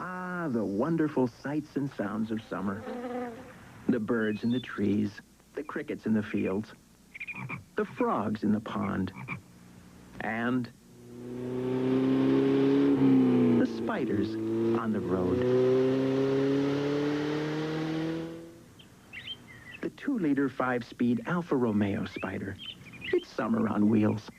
Ah, the wonderful sights and sounds of summer. The birds in the trees, the crickets in the fields, the frogs in the pond, and the spiders on the road. The 2-liter 5-speed Alfa Romeo Spider. It's summer on wheels.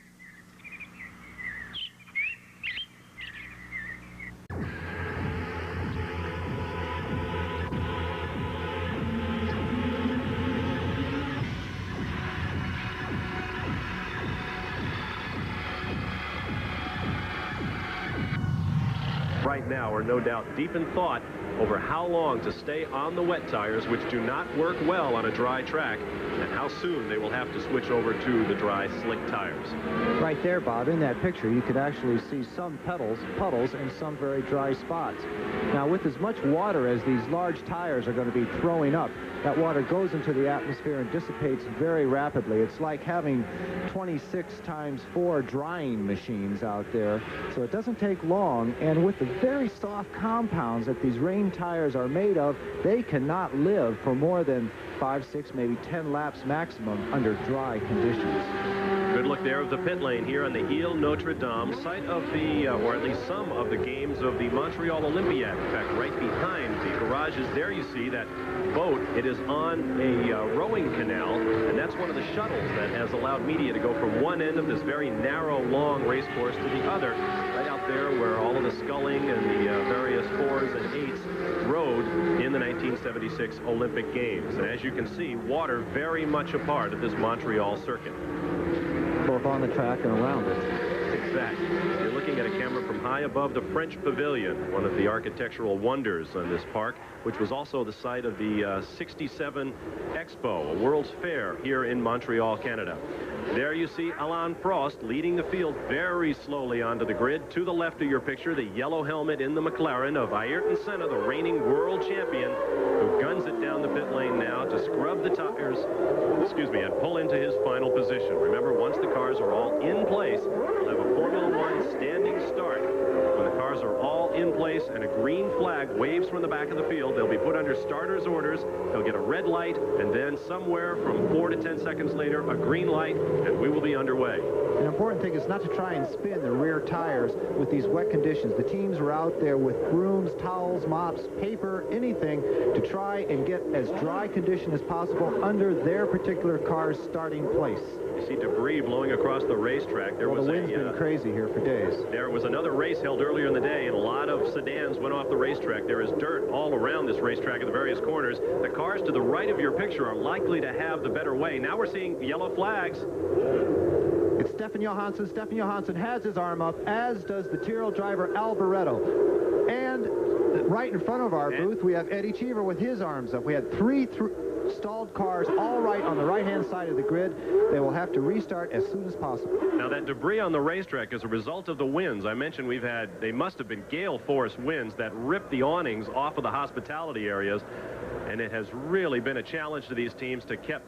Right now are no doubt deep in thought over how long to stay on the wet tires, which do not work well on a dry track, and how soon they will have to switch over to the dry, slick tires. Right there, Bob, in that picture, you could actually see some puddles and some very dry spots. Now, with as much water as these large tires are going to be throwing up, that water goes into the atmosphere and dissipates very rapidly. It's like having 26 times 4 drying machines out there, so it doesn't take long, and with the very soft compounds that these rain tires are made of, they cannot live for more than 5, 6, maybe 10 laps maximum under dry conditions. Good look there of the pit lane here on the Ile Notre Dame, site of the, or at least some of the games of the Montreal Olympiad. In fact, right behind the garages there you see that boat. It is on a rowing canal, and that's one of the shuttles that has allowed media to go from one end of this very narrow, long race course to the other, right out there where all of the sculling and the various 4s and 8s rode in the 1976 Olympic Games. And as you can see, water very much a part of this Montreal circuit. Both on the track and around it. Exactly. You're looking at a camera from high above the French Pavilion, one of the architectural wonders on this park, which was also the site of the 67 Expo, a World's Fair here in Montreal, Canada. There you see Alain Prost leading the field very slowly onto the grid. To the left of your picture, the yellow helmet in the McLaren of Ayrton Senna, the reigning world champion, who guns it down the pit lane now to scrub the tires, and pull into his final position. Remember, once the cars are all in place, we'll have a Formula One standing start. When the cars are all in place and a green flag waves from the back of the field, they'll be put under starter's orders. They'll get a red light, and then somewhere from 4 to 10 seconds later, a green light, and we will be underway. An important thing is not to try and spin the rear tires with these wet conditions. The teams are out there with brooms, towels, mops, paper, anything to try and get as dry condition as possible under their particular car's starting place. You see debris blowing across the racetrack. The wind's been crazy here for days. There was another race held earlier in the day, and a lot of sedans went off the racetrack. There is dirt all around this racetrack at the various corners. The cars to the right of your picture are likely to have the better way. Now we're seeing yellow flags. It's Stefan Johansson. Stefan Johansson has his arm up, as does the Tyrrell driver Alboreto. And right in front of our booth, we have Eddie Cheever with his arms up. We had three stalled cars all right on the right-hand side of the grid. They will have to restart as soon as possible. Now, that debris on the racetrack is a result of the winds. I mentioned they must have been gale force winds that ripped the awnings off of the hospitality areas, and it has really been a challenge to these teams to keep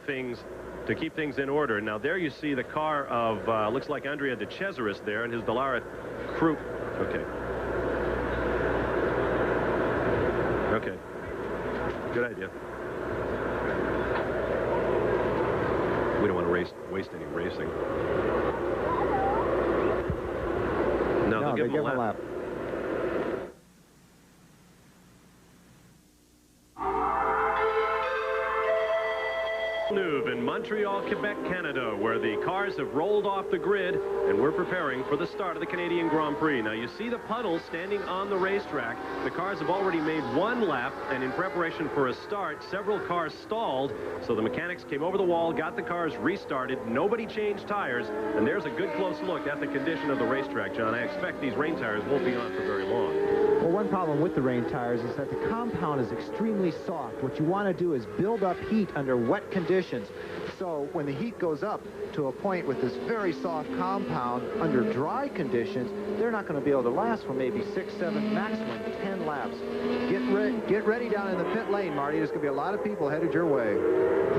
things in order. Now, there you see the car of, looks like Andrea de Cesaris there, and his Dallara Croupe. Okay. Okay. Good idea. We don't want to waste any racing. No, they'll give him a lap. In Montreal, Quebec, Canada, where the cars have rolled off the grid, and we're preparing for the start of the Canadian Grand Prix. Now, you see the puddles standing on the racetrack. The cars have already made one lap, and in preparation for a start, several cars stalled, so the mechanics came over the wall, got the cars restarted. Nobody changed tires, and there's a good close look at the condition of the racetrack, John. I expect these rain tires won't be on for very long. Well, one problem with the rain tires is that the compound is extremely soft. What you want to do is build up heat under wet conditions. So when the heat goes up to a point with this very soft compound under dry conditions, they're not going to be able to last for maybe 6, 7, maximum 10 laps. Get ready down in the pit lane, Marty. There's going to be a lot of people headed your way.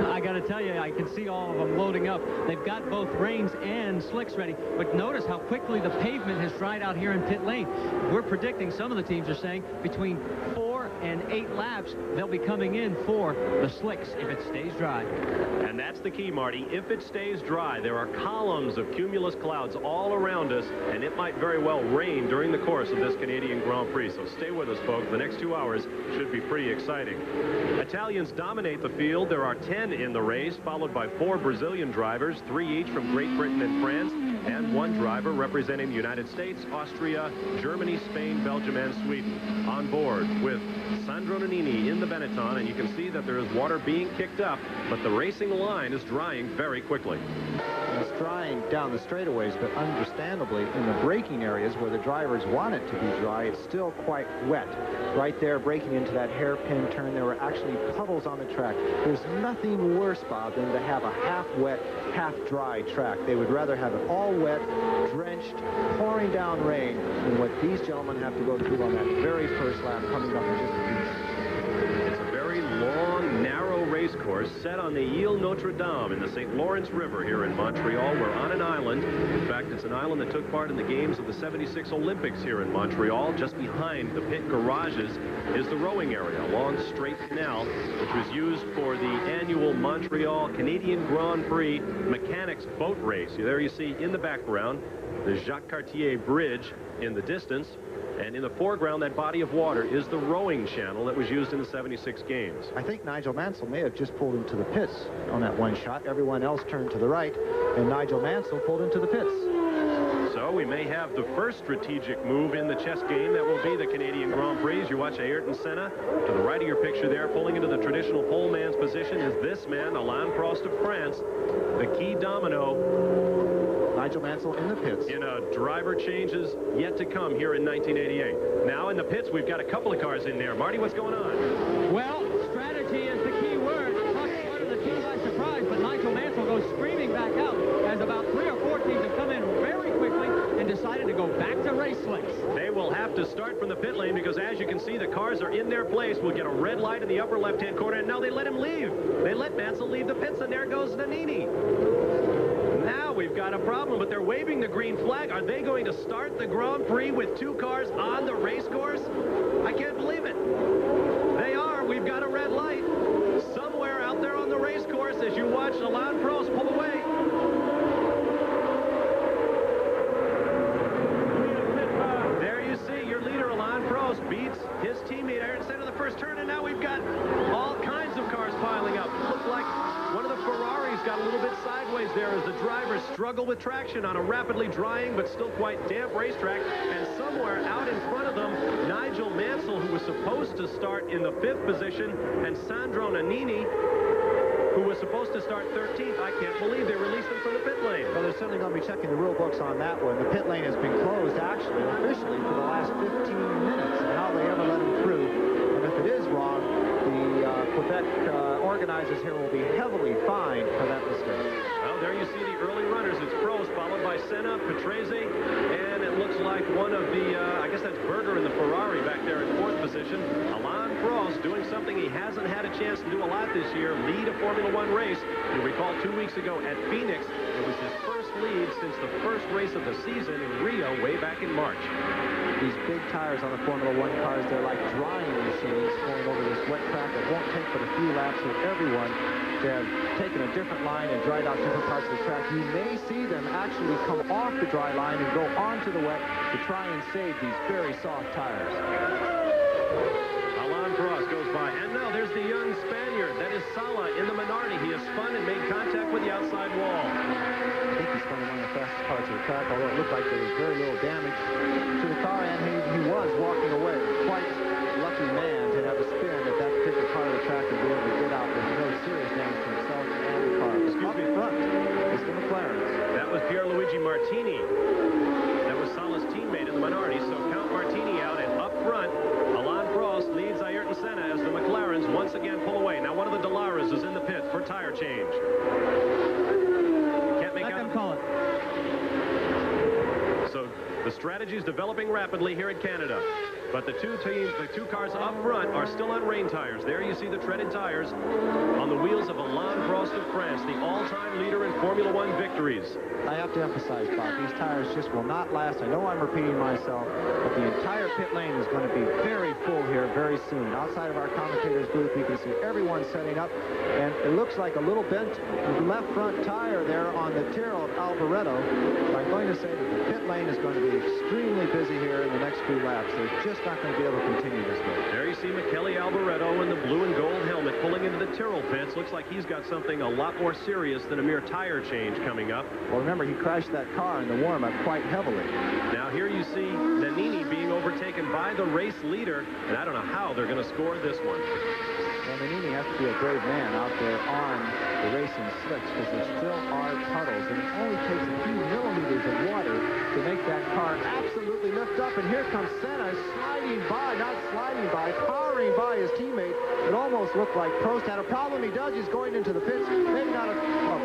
I got to tell you, I can see all of them loading up. They've got both reins and slicks ready. But notice how quickly the pavement has dried out here in pit lane. We're predicting, some of the teams are saying, between 4 and 8 laps, they'll be coming in for the slicks if it stays dry. And that's the key, Marty. If it stays dry, there are columns of cumulus clouds all around us, and it might very well rain during the course of this Canadian Grand Prix. So stay with us, folks. The next 2 hours should be pretty exciting. Italians dominate the field. There are 10 in the race, followed by 4 Brazilian drivers, 3 each from Great Britain and France, and 1 driver representing the United States, Austria, Germany, Spain, Belgium, and Sweden. On board with Sandro Nannini in the Benetton, and you can see that there is water being kicked up, but the racing line is drying very quickly. It's drying down the straightaways, but understandably in the braking areas where the drivers want it to be dry, it's still quite wet. Right there, breaking into that hairpin turn, there were actually puddles on the track. There's nothing worse, Bob, than to have a half-wet, half-dry track. They would rather have it all wet, drenched, pouring down rain than what these gentlemen have to go through on that very first lap coming up in just a few. It's a very long, narrow race course set on the Île Notre Dame in the St. Lawrence River here in Montreal. We're on an island. In fact, it's an island that took part in the games of the '76 Olympics here in Montreal. Just behind the pit garages is the rowing area, a long straight canal, which was used for the annual Montreal Canadian Grand Prix mechanics boat race. There you see in the background the Jacques Cartier Bridge in the distance. And in the foreground, that body of water is the rowing channel that was used in the '76 games. I think Nigel Mansell may have just pulled into the pits on that one shot. Everyone else turned to the right, and Nigel Mansell pulled into the pits. So we may have the first strategic move in the chess game that will be the Canadian Grand Prix. You watch Ayrton Senna. To the right of your picture there, pulling into the traditional pole man's position is this man, Alain Prost of France, the key domino. Nigel Mansell in the pits. In a driver changes yet to come here in 1988. Now in the pits, we've got a couple of cars in there. Marty, what's going on? Well, strategy is the key word. Caught the team by surprise, but Nigel Mansell goes screaming back out as about 3 or 4 teams have come in very quickly and decided to go back to race slicks. They will have to start from the pit lane because, as you can see, the cars are in their place. We'll get a red light in the upper left-hand corner, and now they let him leave. They let Mansell leave the pits, and there goes Nannini. Now we've got a problem, but they're waving the green flag. Are they going to start the Grand Prix with 2 cars on the race course? I can't believe it. They are. We've got a red light somewhere out there on the race course as you watch Alain Prost pull away. There you see your leader, Alain Prost, beats his teammate Ayrton Senna in the first turn, and now we've got all kinds of cars piling up. Looks like one of the Ferraris got a little bit sideways there as the drivers struggle with traction on a rapidly drying but still quite damp racetrack. And somewhere out in front of them, Nigel Mansell, who was supposed to start in the 5th position, and Sandro Nannini, who was supposed to start 13th. I can't believe they released him from the pit lane. Well, they're certainly going to be checking the rule books on that one. The pit lane has been closed, actually, officially, for the last 15 minutes. And how they ever let him through. And if it is wrong, the Quebec organizers here will be heavily fined for that mistake. Well, there you see the early runners. It's Prost, followed by Senna, Patrese, and it looks like one of the, I guess that's Berger in the Ferrari back there in 4th position. Alain Prost doing something he hasn't had a chance to do a lot this year, lead a Formula One race. You'll recall 2 weeks ago at Phoenix, it was his first lead since the first race of the season in Rio way back in March. These big tires on the Formula One cars, they're like drying machines going over this wet track. It won't take but a few laps for everyone to have taken a different line and dried out different parts of the track. You may see them actually come off the dry line and go onto the wet to try and save these very soft tires. Alain Prost goes by, and now there's the young Spaniard. That is Sala in the Minardi. He has spun and made contact with the outside wall. I think he's spun one of the fastest parts of the track, although it looked like there was very little damage to the car, and he was walking away. Quite lucky man to have a spin at that particular part of the track and be able to get out with no serious damage to himself and the car. Excuse me. Front is the McLaren. That was Pierluigi Martini. That was Sala's teammate in the Minardi. So count Martini out, and up front, Alain Prost leads Ayrton Senna as the McLarens once again pull away. Now one of the Dellaras is in the pit for tire change. strategies developing rapidly here in Canada. But the two cars up front are still on rain tires. There you see the treaded tires on the wheels of Alain Prost of France, the all-time leader in Formula One victories. I have to emphasize, Bob, these tires just will not last. I know I'm repeating myself, but the entire pit lane is going to be very full here very soon. Outside of our commentator's booth, we can see everyone setting up, and it looks like a little bent left front tire there on the Tyrrell of Alboreto. I'm going to say that the pit lane is going to be extremely busy here in the next few laps. They're just not going to be able to continue this way. There you see Michele Alboreto in the blue and gold helmet pulling into the Tyrrell pits. Looks like he's got something a lot more serious than a mere tire change coming up. Well, remember, he crashed that car in the warm-up quite heavily. Now here you see Nannini being overtaken by the race leader, and I don't know how they're going to score this one. Well, Nannini has to be a brave man out there on the racing slicks because there still are puddles, and it only takes a few millimeters of water to make that car absolutely lift up. And here comes Senna sliding by, not sliding by, powering by his teammate. It almost looked like Prost had a problem. He does. He's going into the pits. Maybe not a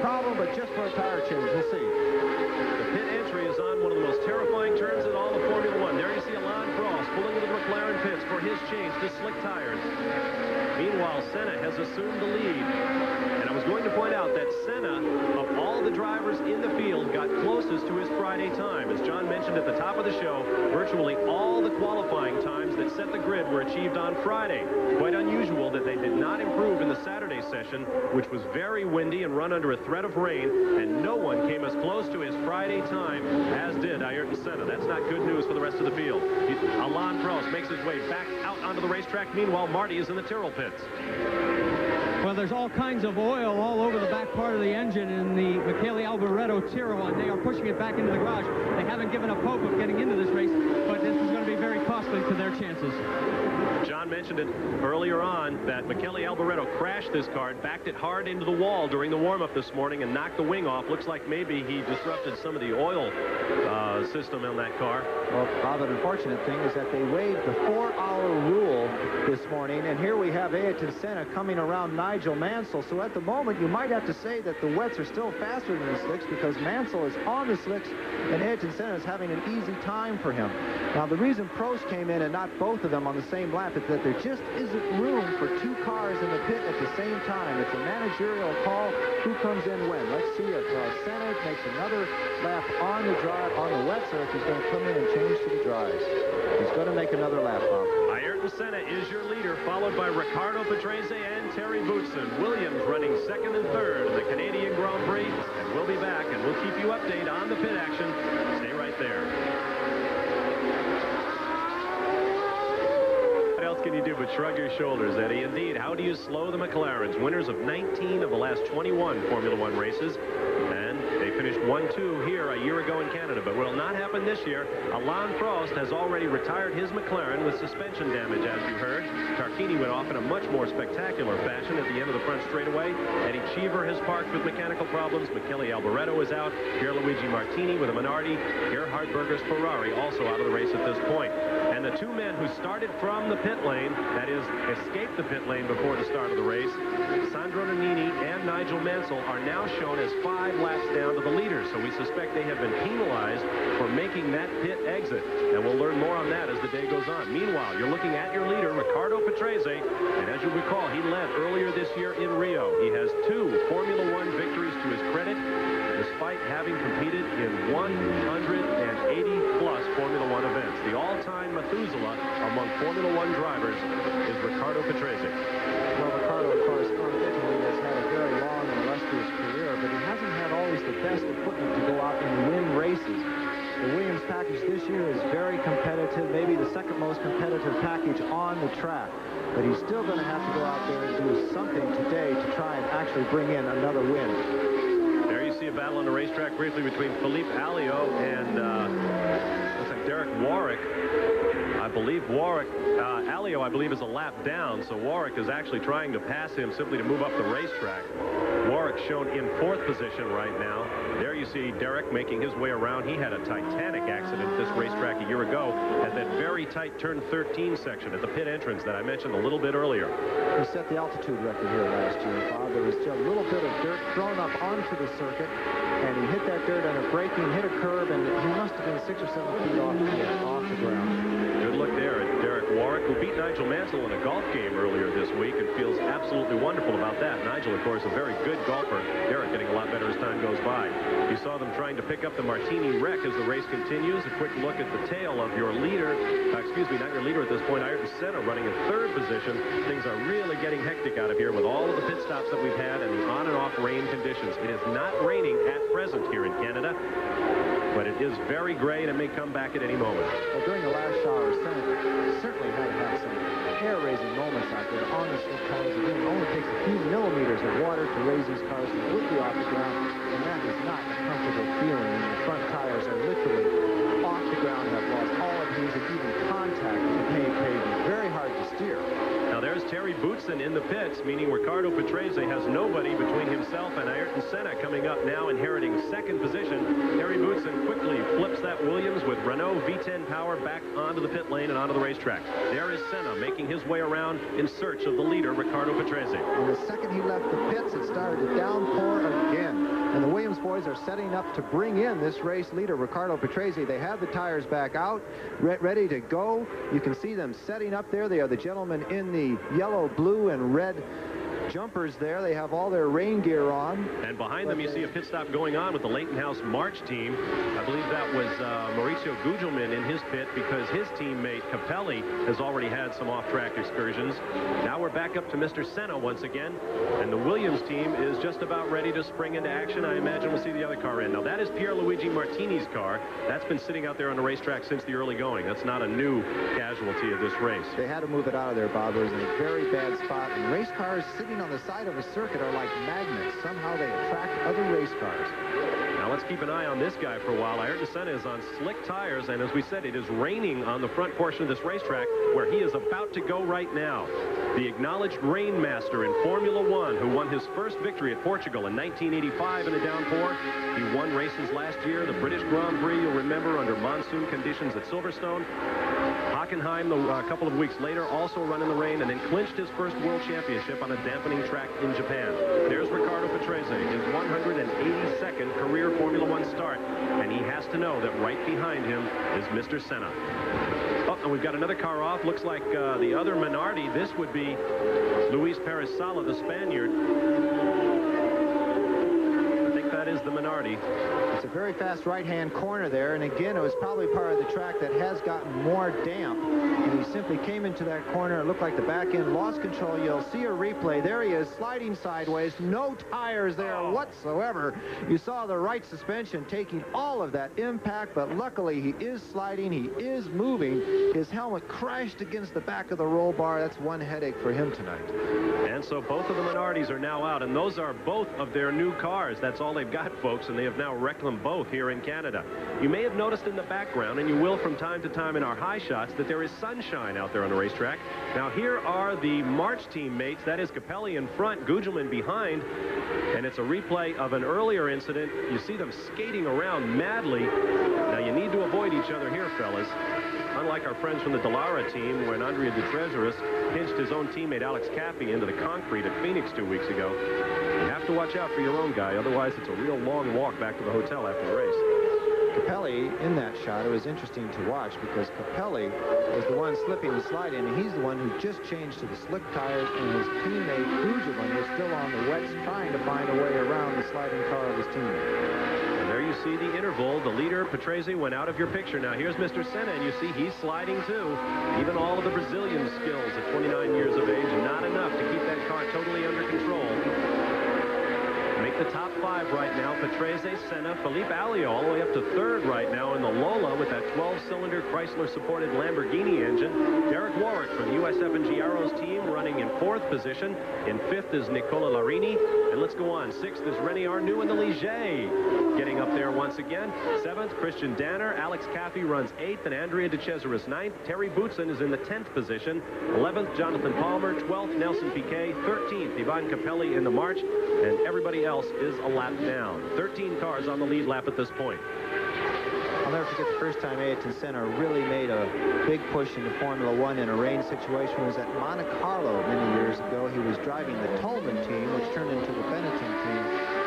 problem, but just for a tire change. We'll see. The pit entry is on one of the most terrifying turns in all of Formula One. There you see Alain Prost pulling into the McLaren pits for his change to slick tires. Meanwhile, Senna has assumed the lead. And I was going to point out that Senna, of all the drivers in the field, got closest to his Friday time. As John mentioned at the top of the show, virtually all the qualifying times that set the grid were achieved on Friday. Quite unusual that they did not improve in the Saturday session, which was very windy and run under a threat of rain, and no one came as close to his Friday time as did Ayrton Senna. That's not good news for the rest of the field. Alain Prost makes his way back out onto the racetrack. Meanwhile, Marty is in the Tyrrell pits. Well, there's all kinds of oil all over the back part of the engine in the Michele Alboreto Tyrrell, and they are pushing it back into the garage. They haven't given up hope of getting into this race, but this is going to be very costly to their chances. John mentioned it earlier on that Michele Alboreto crashed this car, backed it hard into the wall during the warm-up this morning and knocked the wing off. Looks like maybe he disrupted some of the oil system on that car. Well, Bob, an unfortunate thing is that they waived the 4-hour rule this morning, and here we have Ayrton Senna coming around Nigel Mansell. So at the moment, you might have to say that the wets are still faster than the slicks because Mansell is on the slicks and Ayrton Senna is having an easy time for him. Now, the reason Prost came in and not both of them on the same lap is that there just isn't room for two cars in the pit at the same time. It's a managerial call who comes in when. Let's see if Senna makes another lap on the wet surface. He's going to come in and change to the dries. He's going to make another lap, Bob. Ayrton Senna is your leader, followed by Riccardo Patrese and Terry Boutsen. Williams running second and third in the Canadian Grand-Prix. And we'll be back, and we'll keep you updated on the pit action. Stay right there. What else can you do but shrug your shoulders, Eddie? Indeed, how do you slow the McLarens? Winners of 19 of the last 21 Formula One races. And they finished 1-2 here a year ago in Canada, but will not happen this year. Alain Prost has already retired his McLaren with suspension damage, as you heard. Tarquini went off in a much more spectacular fashion at the end of the front straightaway. Eddie Cheever has parked with mechanical problems. Michele Alboreto is out. Pierluigi Martini with a Minardi. Gerhard Berger's Ferrari also out of the race at this point. And the two men who started from the pit lane, that is, escaped the pit lane before the start of the race, Sandro Nannini and Nigel Mansell, are now shown as 5 laps down to the leaders. So we suspect they have been penalized for making that pit exit. And we'll learn more on that as the day goes on. Meanwhile, you're looking at your leader, Riccardo Patrese. And as you recall, he led earlier this year in Rio. He has 2 Formula One victories to his credit, despite having competed in 180-plus Formula One events. The all-time Methuselah among Formula One drivers is Riccardo Patrese. Well, Riccardo, of course, unfortunately has had a very long and illustrious career, but he hasn't had always the best equipment to go out and win races. The Williams package this year is very competitive, maybe the second most competitive package on the track. But he's still going to have to go out there and do something today to try and actually bring in another win. There you see a battle on the racetrack briefly between Philippe Alliot and looks like Derek Warwick. I believe Warwick, Alio, I believe, is a lap down, so Warwick is actually trying to pass him simply to move up the racetrack. Warwick shown in 4th position right now. There you see Derek making his way around. He had a Titanic accident at this racetrack a year ago at that very tight turn 13 section at the pit entrance that I mentioned a little bit earlier. He set the altitude record here last year, Bob. There was just a little bit of dirt thrown up onto the circuit, and he hit that dirt under braking, hit a curve, and he must have been 6 or 7 feet off the ground. Good look there at Derek Warwick, who beat Nigel Mansell in a golf game earlier this week and feels absolutely wonderful about that. Nigel, of course, a very good golfer. Derek getting a lot better as time goes by. You saw them trying to pick up the Martini wreck as the race continues. A quick look at the tail of your leader. Excuse me, not your leader at this point, Ayrton Senna, running in 3rd position. Things are really getting hectic out of here with all of the pit stops that we've had and the on and off rain conditions. It is not raining at present here in Canada, but it is very gray and it may come back at any moment. Well, during the last shower, Senna certainly had to have some hair-raising moments out there on the slick tires. Again, it only takes a few millimeters of water to raise these cars completely off the ground, and that is not a comfortable feeling when the front tires are literally off the ground, have lost all adhesion, even contact with the pavement. Very hard to steer. Now there's Terry Boutsen in the pits, meaning Riccardo Patrese has nobody between himself and Ayrton Senna coming up now, inheriting 2nd position. Terry Boutsen quickly flips that Williams with Renault V10 power back onto the pit lane and onto the racetrack. There is Senna making his way around in search of the leader, Riccardo Patrese. And the second he left the pits, it started to downpour again. And the Williams boys are setting up to bring in this race leader, Riccardo Patrese. They have the tires back out, ready to go. You can see them setting up there. They are the gentlemen in the yellow, blue, and red jumpers there. They have all their rain gear on. And behind them you see a pit stop going on with the Leighton House March team. I believe that was Mauricio Gugelmin in his pit because his teammate Capelli has already had some off-track excursions. Now we're back up to Mr. Senna once again, and the Williams team is just about ready to spring into action. I imagine we'll see the other car in. Now that is Pierluigi Martini's car. That's been sitting out there on the racetrack since the early going. That's not a new casualty of this race. They had to move it out of there, Bob. It was in a very bad spot, and race cars sitting on the side of a circuit are like magnets. Somehow they attract other race cars. Now let's keep an eye on this guy for a while. Ayrton Senna is on slick tires, and as we said, it is raining on the front portion of this racetrack where he is about to go right now. The acknowledged rain master in Formula One, who won his first victory at Portugal in 1985 in a downpour. He won races last year, the British Grand-Pri, you'll remember, under monsoon conditions at Silverstone. Hockenheim, a couple of weeks later, also run in the rain and then clinched his first world championship on a dampening track in Japan. There's Riccardo Patrese, his 182nd career Formula One start, and he has to know that right behind him is Mr. Senna. Oh, and we've got another car off. Looks like the other Minardi. This would be Luis Perez Sala, the Spaniard. I think that is the Minardi. It's a very fast right-hand corner there, and again, it was probably part of the track that has gotten more damp, and he simply came into that corner. It looked like the back end lost control. You'll see a replay. There he is, sliding sideways, no tires there whatsoever. You saw the right suspension taking all of that impact, but luckily he is sliding, he is moving. His helmet crashed against the back of the roll bar. That's one headache for him tonight. And so both of the Minardis are now out, and those are both of their new cars. That's all they've got, folks, and they have now wrecked them both here in Canada. You may have noticed in the background, and you will from time to time in our high shots, that there is sunshine out there on the racetrack. Now here are the March teammates. That is Capelli in front, Gugelmin behind, and it's a replay of an earlier incident. You see them skating around madly. Now you need to avoid each other here, fellas. Unlike our friends from the Dallara team, when Andrea de Trezeris pinched his own teammate Alex Cappy into the concrete at Phoenix 2 weeks ago. You have to watch out for your own guy, otherwise it's a real long walk back to the hotel after the race. Capelli, in that shot, it was interesting to watch because Capelli was the one slipping and sliding, and he's the one who just changed to the slick tires, and his teammate Gugelmin was still on the wets trying to find a way around the sliding car of his teammate. And there you see the interval. The leader, Patrese, went out of your picture. Now here's Mr. Senna, and you see he's sliding too. Even all of the Brazilian skills at 29 years of age, not enough to keep that car totally under control. make the top 5 right now. Patrese, Senna, Felipe Alio all the way up to 3rd right now in the Lola with that 12-cylinder Chrysler-supported Lamborghini engine. Derek Warwick from USF&G Aero's team running in 4th position. In 5th is Nicola Larini. And let's go on. 6th is René Arnoux in the Ligier, getting up there once again. 7th, Christian Danner. Alex Caffey runs 8th, and Andrea De Cesaris 9th. Terry Boutsen is in the 10th position. 11th, Jonathan Palmer. 12th, Nelson Piquet. 13th, Ivan Capelli in the March. And everybody else is a lap down. 13 cars on the lead lap at this point. I'll never forget the first time Ayrton Senna really made a big push into Formula One in a rain situation. It was at Monte Carlo many years ago. He was driving the Tolman team, which turned into the Benetton team.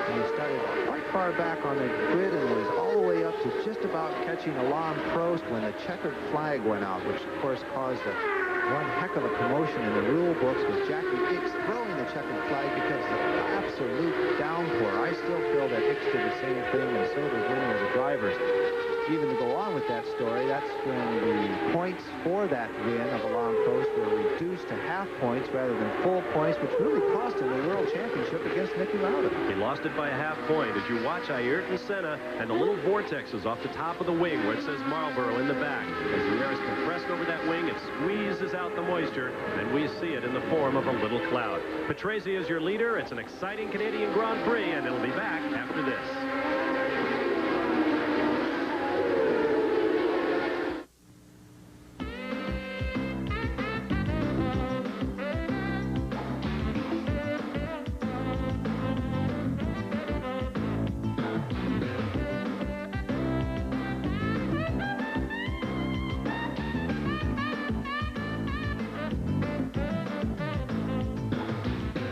And he started quite far back on the grid and was all the way up to just about catching Alain Prost when the checkered flag went out, which of course caused one heck of a commotion in the rule books with Jackie Ickx throwing the checkered flag because of the absolute downpour. I still feel that Ickx did the same thing, and so did many of the drivers. Even to go on with that story, that's when the points for that win of Alain Prost were reduced to half points rather than full points, which really cost him the World Championship against Nicky Lauda. He lost it by a half point. As you watch Ayrton Senna and the little vortexes off the top of the wing where it says Marlboro in the back. As the air is compressed over that wing, it squeezes out the moisture, and we see it in the form of a little cloud. Patrese is your leader. It's an exciting Canadian Grand Prix, and it'll be back after this.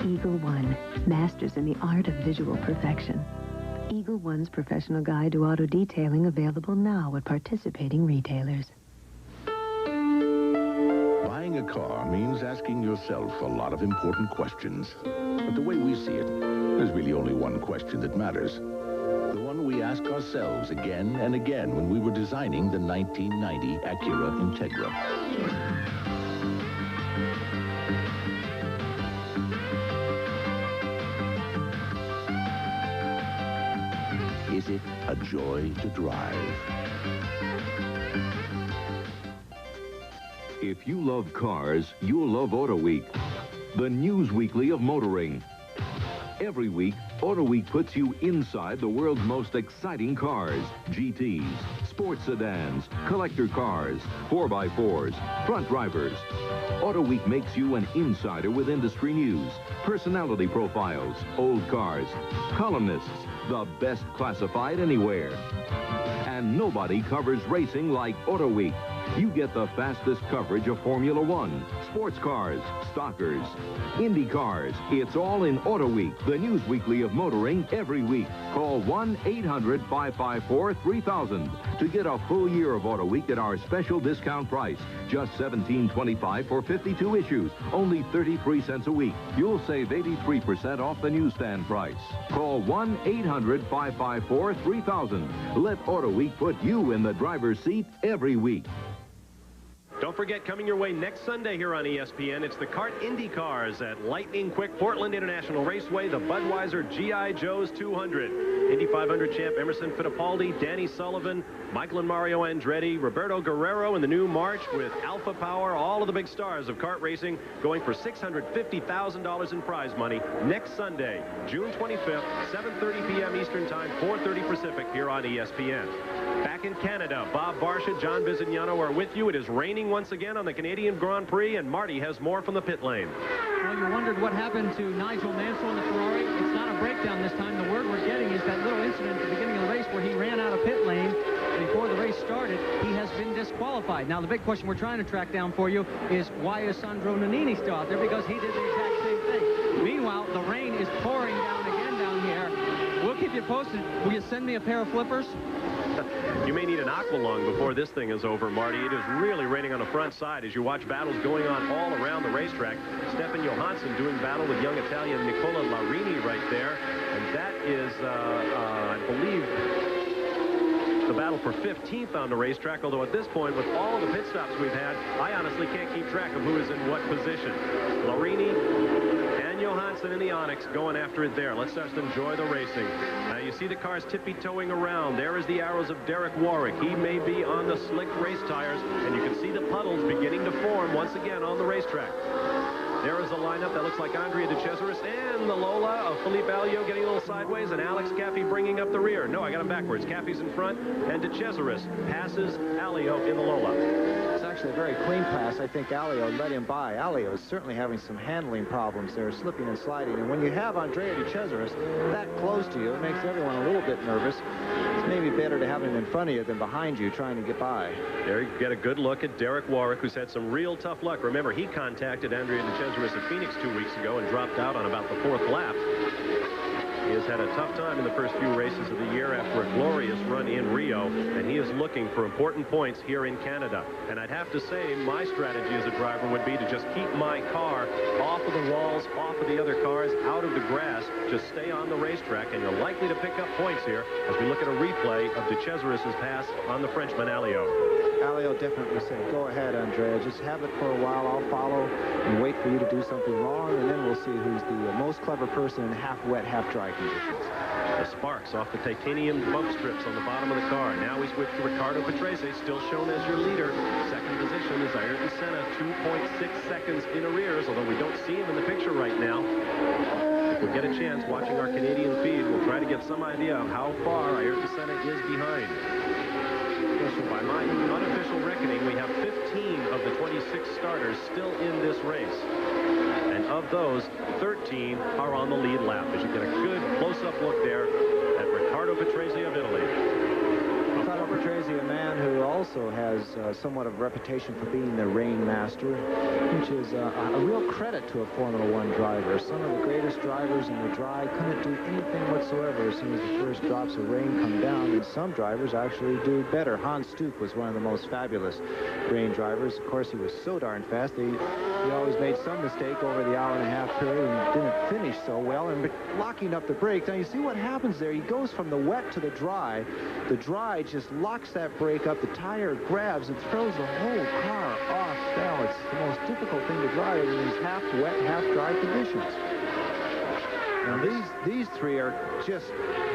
Eagle One, masters in the art of visual perfection. Eagle One's professional guide to auto detailing available now at participating retailers. Buying a car means asking yourself a lot of important questions. But the way we see it, there's really only one question that matters. The one we ask ourselves again and again when we were designing the 1990 Acura Integra. Is it a joy to drive? If you love cars, you'll love Auto Week, the news weekly of motoring. Every week, Auto Week puts you inside the world's most exciting cars: GTs, sports sedans, collector cars, 4x4s, front drivers. Auto Week makes you an insider with industry news, personality profiles, old cars, columnists, the best classified anywhere. And nobody covers racing like Auto Week. You get the fastest coverage of Formula One, sports cars, stockers, Indy cars. It's all in Auto Week, the news weekly of motoring every week. Call 1-800-554-3000 to get a full year of Auto Week at our special discount price. Just $17.25 for 52 issues, only 33 cents a week. You'll save 83% off the newsstand price. Call 1-800-554-3000. Let Auto Week put you in the driver's seat every week. Don't forget, coming your way next Sunday here on ESPN, it's the Kart Indy Cars at Lightning Quick Portland International Raceway, the Budweiser G.I. Joe's 200. Indy 500 champ Emerson Fittipaldi, Danny Sullivan, Michael and Mario Andretti, Roberto Guerrero in the new March with Alpha Power, all of the big stars of kart racing going for $650,000 in prize money next Sunday, June 25th, 7:30 p.m. Eastern Time, 4:30 Pacific here on ESPN. Back in Canada, Bob Barsha, John Visignano are with you. It is raining once again on the Canadian Grand Prix, and Marty has more from the pit lane. Well, you wondered what happened to Nigel Mansell in the Ferrari. It's not a breakdown this time. The word we're getting is that little incident at the beginning of the race where he ran out of pit lane before the race started. He has been disqualified. Now, the big question we're trying to track down for you is why is Sandro Nannini still out there? Because he did the exact same thing. Meanwhile, the rain is pouring down again down here. We'll keep you posted. Will you send me a pair of flippers? You may need an aqualung before this thing is over, Marty. It is really raining on the front side as you watch battles going on all around the racetrack. Stefan Johansson doing battle with young Italian Nicola Larini right there. And that is, I believe, the battle for 15th on the racetrack, although at this point, with all the pit stops we've had, I honestly can't keep track of who is in what position. Larini and Johansson in the Onyx going after it there. Let's just enjoy the racing. Now you see the cars tippy-toeing around. There is the arrows of Derek Warwick. He may be on the slick race tires, and you can see the puddles beginning to form once again on the racetrack. There is a lineup that looks like Andrea De Cesaris and the Lola of Philippe Alliot getting a little sideways, and Alex Caffey bringing up the rear. No, I got him backwards. Caffey's in front, and De Cesaris passes Alliot in the Lola. It's actually a very clean pass. I think Alliot let him by. Alliot is certainly having some handling problems there, slipping and sliding. And when you have Andrea De Cesaris that close to you, it makes everyone a little bit nervous. It's maybe better to have him in front of you than behind you trying to get by. There you get a good look at Derek Warwick, who's had some real tough luck. Remember, he contacted Andrea De Cesaris at Phoenix 2 weeks ago and dropped out on about the 4th lap. He has had a tough time in the first few races of the year after a glorious run in Rio, and he is looking for important points here in Canada. And I'd have to say my strategy as a driver would be to just keep my car off of the walls, off of the other cars, out of the grass. Just stay on the racetrack, and you're likely to pick up points here as we look at a replay of De Cesaris' pass on the Frenchman Alliot. Alliot definitely said, go ahead, Andrea. Just have it for a while. I'll follow and wait for you to do something wrong, and then we'll see who's the most clever person in half-wet, half-dry conditions. The sparks off the titanium bump strips on the bottom of the car. Now we switch to Riccardo Patrese, still shown as your leader. Second position is Ayrton Senna, 2.6 seconds in arrears, although we don't see him in the picture right now. If we get a chance watching our Canadian feed, we'll try to get some idea of how far Ayrton Senna is behind. By my unofficial reckoning, we have 15 of the 26 starters still in this race. And of those, 13 are on the lead lap. As you get a good close-up look there at Riccardo Patrese of Italy. Riccardo Patrese, a man who also has somewhat of a reputation for being the rain master, which is a real credit to a Formula One driver. Some of the greatest drivers in the dry couldn't do anything whatsoever as soon as the first drops of rain come down, and some drivers actually do better. Hans Stuck was one of the most fabulous rain drivers. Of course, he was so darn fast. He always made some mistake over the hour-and-a-half period and didn't finish so well, and locking up the brakes. Now, you see what happens there. He goes from the wet to the dry. The dry just locks that brake up. The tire grabs and throws the whole car off. Now, it's the most difficult thing to drive in these half-wet, half-dry conditions. Now, these three are just...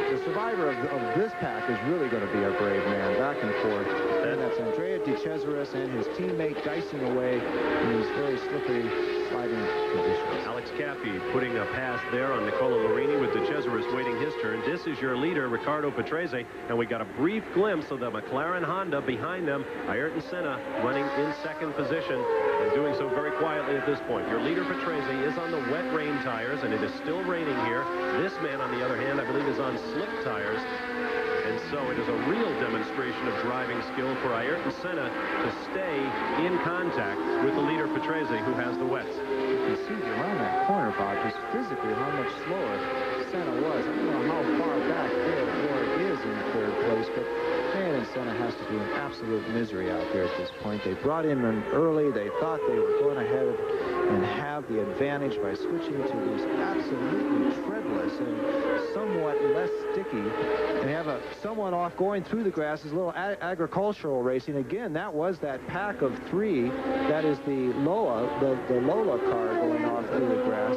The survivor of this pack is really going to be a brave man, back and forth. And that's Andrea De Cesaris and his teammate dicing away in these very slippery, sliding conditions. Alex Caffey putting a pass there on Nicola Larini with De Cesaris waiting his turn. This is your leader, Riccardo Patrese, and we got a brief glimpse of the McLaren Honda behind them. Ayrton Senna running in second position and doing so very quietly at this point. Your leader, Patrese, is on the wet rain tires, and it is still raining here. This man, on the other hand, I believe is on slick tires. And so it is a real demonstration of driving skill for Ayrton Senna to stay in contact with the leader, Patrese, who has the wets. You can see around that corner, Bob, just physically how much slower Senna was. I don't know how far back there Warwick is in third place, but man, and Senna has to be in absolute misery out there at this point. They brought him in early. They thought they were going ahead and have the advantage by switching to these absolutely treadless and somewhat less sticky, and have a somewhat off going through the grass is a little agricultural racing. Again, that was that pack of three. That is the Lola, the Lola car going off through the grass.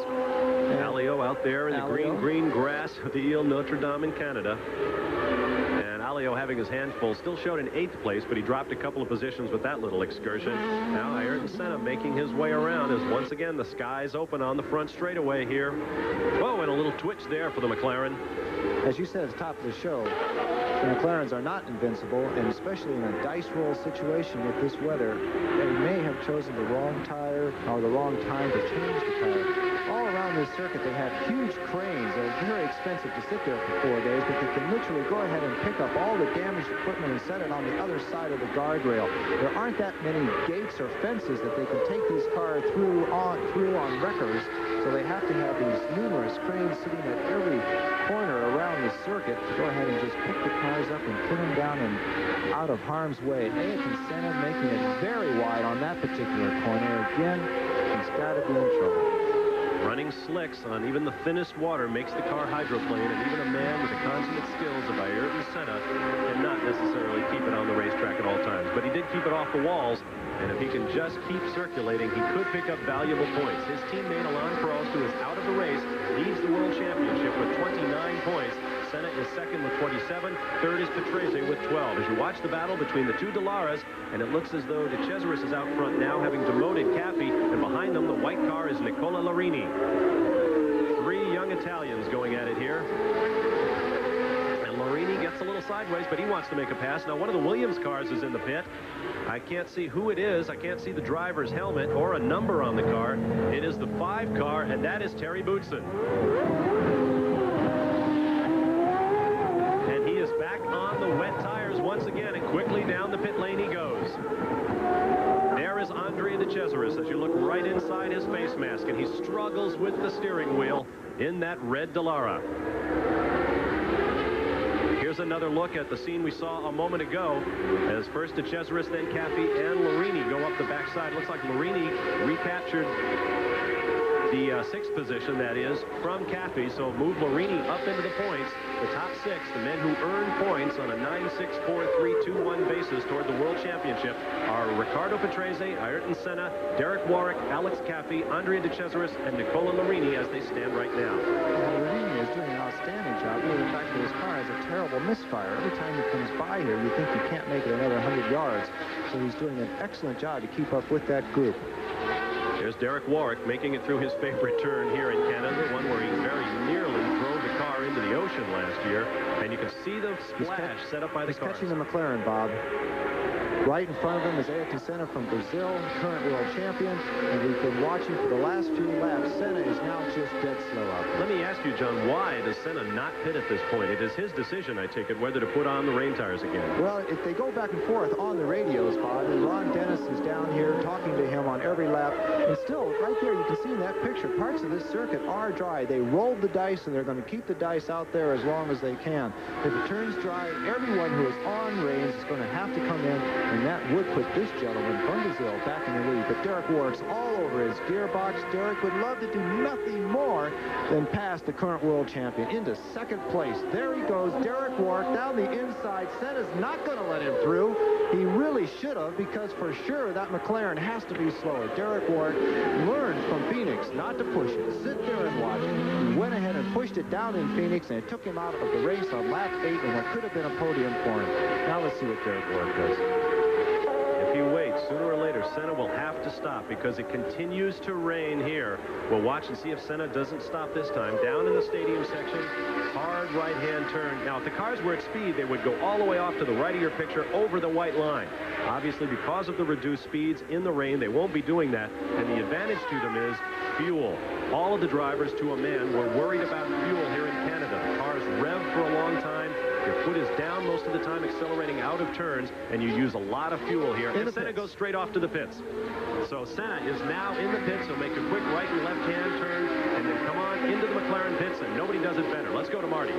Alliot out there in the green grass of the Ile Notre Dame in Canada. And Alliot having his hands full, still showed in 8th place, but he dropped a couple of positions with that little excursion. Now Ayrton Senna making his way around as once again the skies open on the front straightaway here. Whoa, and a little twitch there for the McLaren. As you said at the top of the show, the McLarens are not invincible, and especially in a dice roll situation with this weather, they may have chosen the wrong tire or the wrong time to change the tire. All around this circuit, they have huge cranes. They're very expensive to sit there for 4 days, but they can literally go ahead and pick up all the damaged equipment and set it on the other side of the guardrail. There aren't that many gates or fences that they can take these cars through on wreckers, so they have to have these numerous cranes sitting at every corner around the circuit to go ahead and just pick the cars up and put them down and out of harm's way. Ayrton Senna making it very wide on that particular corner. Again, he's got to be in trouble. Running slicks on even the thinnest water makes the car hydroplane, and even a man with the consummate skills of Ayrton Senna cannot necessarily keep it on the racetrack at all times. But he did keep it off the walls, and if he can just keep circulating, he could pick up valuable points. His teammate Alain Prost, who is out of the race, leads the World Championship with 29 points. Senna is second with 27. Third is Patrese with 12. As you watch the battle between the two Dellaras, and it looks as though De Cesaris is out front now, having demoted Caffi, and behind them, the white car is Nicola Larini. Three young Italians going at it here. And Larini gets a little sideways, but he wants to make a pass. Now, one of the Williams cars is in the pit. I can't see who it is. I can't see the driver's helmet or a number on the car. It is the 5 car, and that is Terry Boutsen. And he is back on the wet tires once again, and quickly down the pit lane he goes. There is Andrea De Cesaris as you look right inside his face mask, and he struggles with the steering wheel in that red Dallara. Here's another look at the scene we saw a moment ago, as first De Cesaris, then Caffi, and Larini go up the backside. Looks like Larini recaptured the 6th position, that is, from Caffi, so move Larini up into the points. The top 6, the men who earn points on a 9-6-4-3-2-1 basis toward the World Championship, are Riccardo Patrese, Ayrton Senna, Derek Warwick, Alex Caffi, Andrea De Cesaris, and Nicola Larini as they stand right now. Larini is doing an outstanding job. The fact that his car has a terrible misfire. Every time he comes by here, you think he can't make it another 100 yards. So he's doing an excellent job to keep up with that group. There's Derek Warwick making it through his favorite turn here in Canada, one where he very nearly drove the car into the ocean last year. And you can see the splash set up by the car. He's catching the McLaren, Bob. Right in front of him is Ayrton Senna from Brazil, current world champion. And we've been watching for the last few laps. Senna is now just dead slow out there. Let me ask you, John, why does Senna not pit at this point? It is his decision, I take it, whether to put on the rain tires again. Well, if they go back and forth on the radios, Bob, and Ron Dennis is down here talking to him on every lap. And still, right there, you can see in that picture, parts of this circuit are dry. They rolled the dice, and they're going to keep the dice out there as long as they can. If it turns dry, everyone who is on reins is going to have to come in, and that would put this gentleman from Brazil back in the lead. But Derek Warwick's all over his gearbox. Derek would love to do nothing more than pass the current world champion into 2nd place. There he goes, Derek Warwick down the inside. Senna's not going to let him through. He really should have, because for sure that McLaren has to be slower. Derek Warwick learned from Phoenix not to push it. Sit there and watch it. He went ahead and pushed it down in Phoenix, and it took him out of the race on lap 8, and what could have been a podium for him. Now let's see what Derek Warwick does. If he waits, sooner or later, Senna will have to stop because it continues to rain here. We'll watch and see if Senna doesn't stop this time. Down in the stadium section, hard right-hand turn. Now, if the cars were at speed, they would go all the way off to the right of your picture over the white line. Obviously, because of the reduced speeds in the rain, they won't be doing that. And the advantage to them is fuel. All of the drivers, to a man, were worried about fuel here in Canada. The cars rev for a long time. Your foot is down most of the time, accelerating out of turns, and you use a lot of fuel here. And Senna goes straight off to the pits. So Senna is now in the pits. He'll make a quick right and left-hand turn, and then come on into the McLaren pits, and nobody does it better. Let's go to Marty.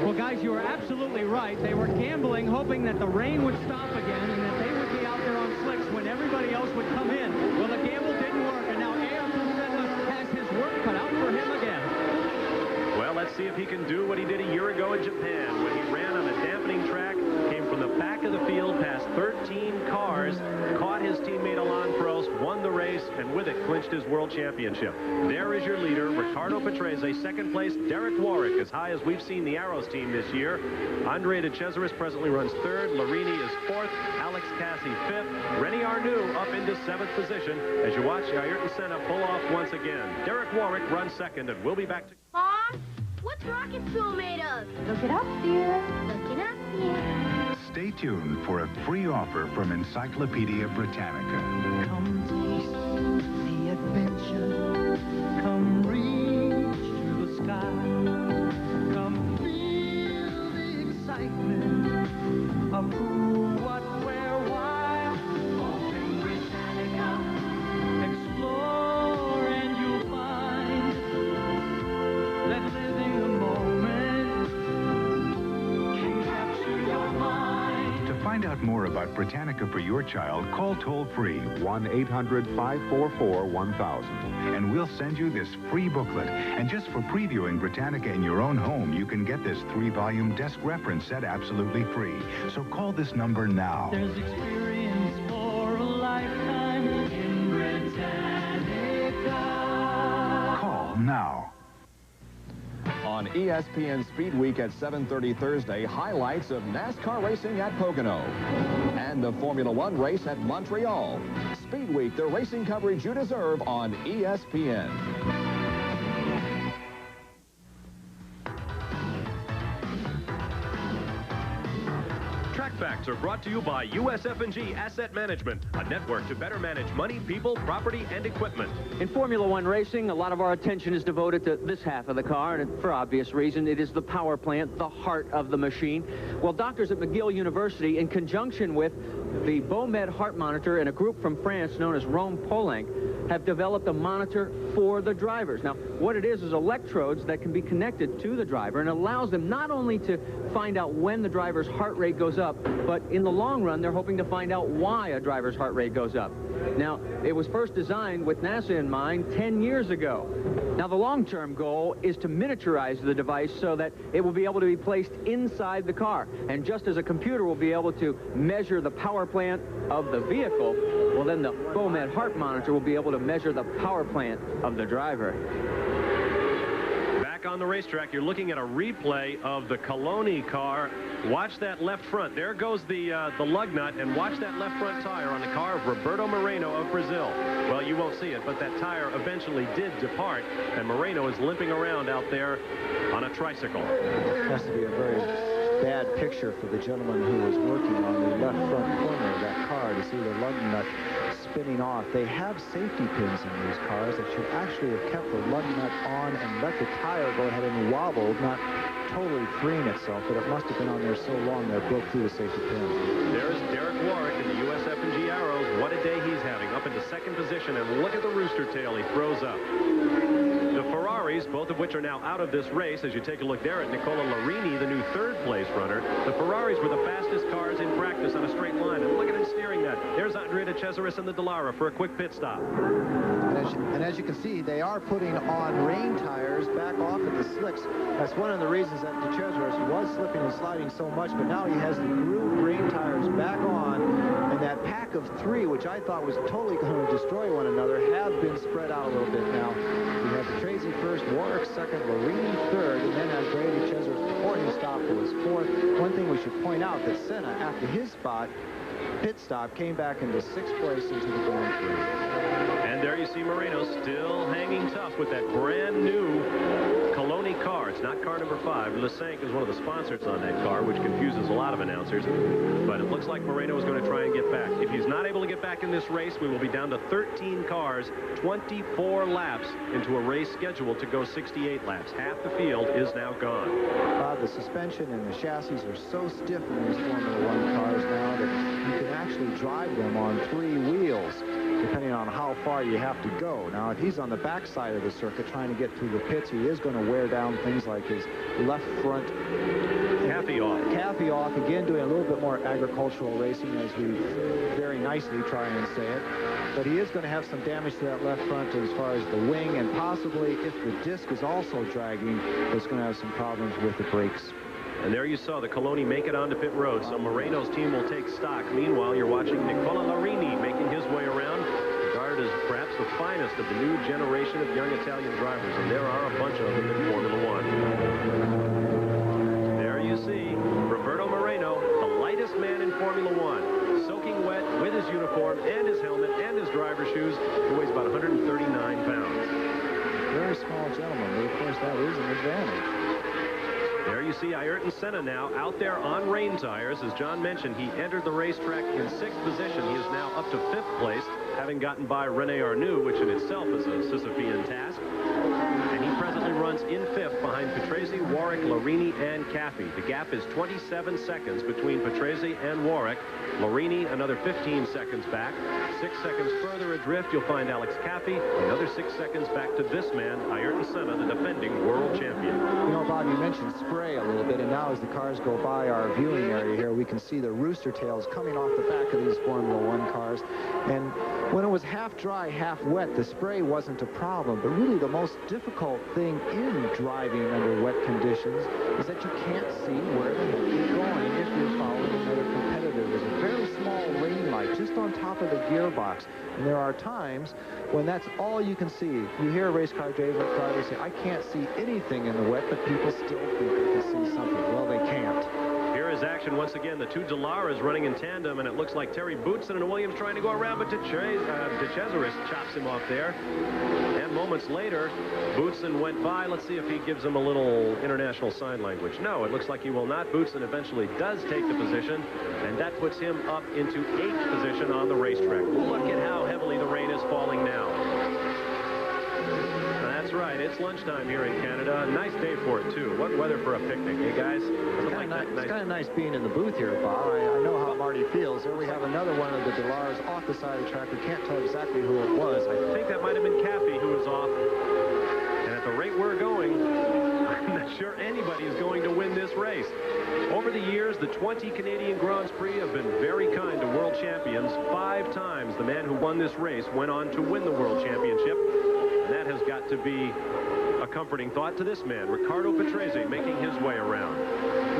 Well, guys, you are absolutely right. They were gambling, hoping that the rain would stop again and that they would be out there on slicks when everybody else would come in. Well, the gamble didn't work, and now Ayrton Senna has his work cut out for him again. Well, let's see if he can do what he did a year ago in Japan when he ran on a dampening track, came from the back of the field past 13 cars, caught his teammate Alain Prost, won the race, and with it clinched his world championship. There is your leader, Riccardo Patrese. 2nd place, Derek Warwick, as high as we've seen the Arrows team this year. Andrea De Cesaris presently runs 3rd. Larini is 4th. Alex Cassie 5th. Rennie Arnoux up into 7th position as you watch Ayrton Senna pull off once again. Derek Warwick runs 2nd, and we'll be back to... Mom, what's rocket fuel made of? Look it up, dear. Look it up, dear. Stay tuned for a free offer from Encyclopedia Britannica. Come taste the adventure. Come reach to the sky. Come feel the excitement of who, what, where, why. Open Britannica. Explore and you'll find that living the moment can capture your mind. To find out out more about Britannica for your child, call toll-free 1-800-544-1000. and we'll send you this free booklet. And just for previewing Britannica in your own home, you can get this 3-volume desk reference set absolutely free. So call this number now. There's experience for a lifetime in Britannica. Call now. On ESPN Speed Week at 7:30 Thursday, highlights of NASCAR racing at Pocono and the Formula One race at Montreal. Speed Week, the racing coverage you deserve on ESPN. Track Facts are brought to you by USF&G Asset Management, a network to better manage money, people, property, and equipment. In Formula One racing, a lot of our attention is devoted to this half of the car, and for obvious reason, it is the power plant, the heart of the machine. Well, doctors at McGill University, in conjunction with the Beaumed Heart Monitor and a group from France known as Rome Poulenc, have developed a monitor for the drivers. Now, what it is electrodes that can be connected to the driver and allows them not only to find out when the driver's heart rate goes up, but in the long run, they're hoping to find out why a driver's heart rate goes up. Now, it was first designed with NASA in mind 10 years ago. Now, the long-term goal is to miniaturize the device so that it will be able to be placed inside the car. And just as a computer will be able to measure the power plant of the vehicle, well, then the Beaumed Heart Monitor will be able to measure the power plant of the driver. Back on the racetrack, you're looking at a replay of the Coloni car. Watch that left front. There goes the lug nut, and watch that left front tire on the car of Roberto Moreno of Brazil. Well, you won't see it, but that tire eventually did depart, and Moreno is limping around out there on a tricycle. It has to be a very bad picture for the gentleman who was working on the left front corner of that car to see the lug nut spinning off. They have safety pins in these cars that should actually have kept the lug nut on and let the tire go ahead and wobble, not totally freeing itself, but it must have been on there so long that it broke through the safety pins. There's Derek Warwick in the USF&G Arrows. What a day he's having, up into second position, and look at the rooster tail he throws up. The Ferraris, both of which are now out of this race, as you take a look there at Nicola Larini, the new third-place runner. The Ferraris were the fastest cars in practice on a straight line, and look at him steering that. There's Andrea De Cesaris and the Dallara for a quick pit stop. And as you can see, they are putting on rain tires back off at the slicks. That's one of the reasons that De Cesaris was slipping and sliding so much, but now he has the grooved rain tires back on, and that pack of 3, which I thought was totally going to destroy one another, have been spread out a little bit now. We have Tracy first, Warwick second, Larini third, and then Andrea De Cesaris before he stopped was 4th. One thing we should point out that Senna, after his pit stop, came back into 6th place into the Grand-Pri. And there you see Moreno still hanging tough with that brand new Coloni car. It's not car number 5. Lesank is one of the sponsors on that car, which confuses a lot of announcers. But it looks like Moreno is going to try and get back. If he's not able to get back in this race, we will be down to 13 cars, 24 laps into a race scheduled to go 68 laps. Half the field is now gone. The suspension and the chassis are so stiff in these Formula One cars now that you can actually drive them on 3 wheels, depending on how far you have to go. Now, if he's on the backside of the circuit trying to get through the pits, he is going to wear down things like his left front Caffey off. Caffey off, again, doing a little bit more agricultural racing, as we very nicely try and say it. But he is going to have some damage to that left front as far as the wing, and possibly, if the disc is also dragging, it's going to have some problems with the brakes. And there you saw the Coloni make it onto pit road, so Moreno's team will take stock. Meanwhile, you're watching Nicola Larini making his way around, regarded as perhaps the finest of the new generation of young Italian drivers, and there are a bunch of them in Formula One. There you see Roberto Moreno, the lightest man in Formula One, soaking wet with his uniform and his helmet and his driver's shoes. He weighs about 139 pounds. Very small gentleman, but of course that is an advantage. There you see Ayrton Senna now out there on rain tires. As John mentioned, he entered the racetrack in 6th position. He is now up to 5th place, having gotten by René Arnoux, which in itself is a Sisyphean task. And he presently runs in 5th behind Patrese, Warwick, Larini, and Caffey. The gap is 27 seconds between Patrese and Warwick. Larini another 15 seconds back. 6 seconds further adrift, you'll find Alex Caffey. Another 6 seconds back to this man, Ayrton Senna, the defending world champion. You know, Bob, you mentioned spray a little bit, and now as the cars go by our viewing area here, we can see the rooster tails coming off the back of these Formula One cars. And when it was half dry, half wet, the spray wasn't a problem. But really the most difficult thing in driving under wet conditions is that you can't see where the heck you're going if you're following another competitor. There's a very small rain light just on top of the gearbox. And there are times when that's all you can see. You hear a race car driver say, I can't see anything in the wet, but people still think they can see something. Well, they can't. Here is action once again. The two Delaras running in tandem, and it looks like Terry Boutsen and Williams trying to go around, but DeCesaris chops him off there. And moments later, Boutsen went by. Let's see if he gives him a little international sign language. No, it looks like he will not. Boutsen eventually does take the position, and that puts him up into 8th position on the racetrack. Look at how heavily the rain is falling now. That's right. It's lunchtime here in Canada. Nice day for it, too. What weather for a picnic, hey, guys? It's kind of nice being in the booth here, Bob. I know how Marty feels. There we have another one of the Delaras off the side of the track. We can't tell exactly who it was. I think that might have been Caffey who was off. And at the rate we're going, I'm not sure anybody is going to win this race. Over the years, the 20 Canadian Grands-Prix have been very kind to world champions. 5 times the man who won this race went on to win the world championship. That has got to be a comforting thought to this man, Riccardo Patrese, making his way around.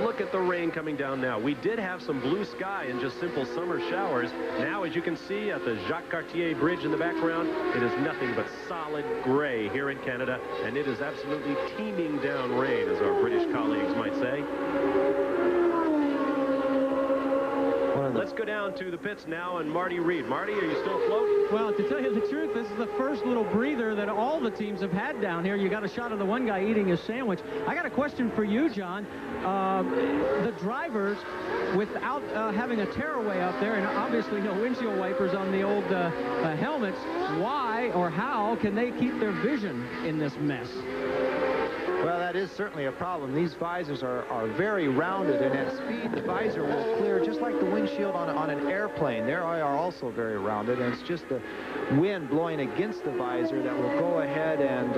Look at the rain coming down now. We did have some blue sky and just simple summer showers. Now, as you can see at the Jacques Cartier Bridge in the background, it is nothing but solid gray here in Canada, and it is absolutely teeming down rain, as our British colleagues might say. Let's go down to the pits now, and Marty Reed. Marty, are you still afloat? Well, to tell you the truth, this is the first little breather that all the teams have had down here. You got a shot of the one guy eating his sandwich. I got a question for you, John. The drivers, without having a tearaway out there, and obviously no windshield wipers on the old helmets, why or how can they keep their vision in this mess? Well, that is certainly a problem. These visors are very rounded, and at speed, the visor will clear just like the windshield on an airplane. Their eye are also very rounded, and it's just the wind blowing against the visor that will go ahead. And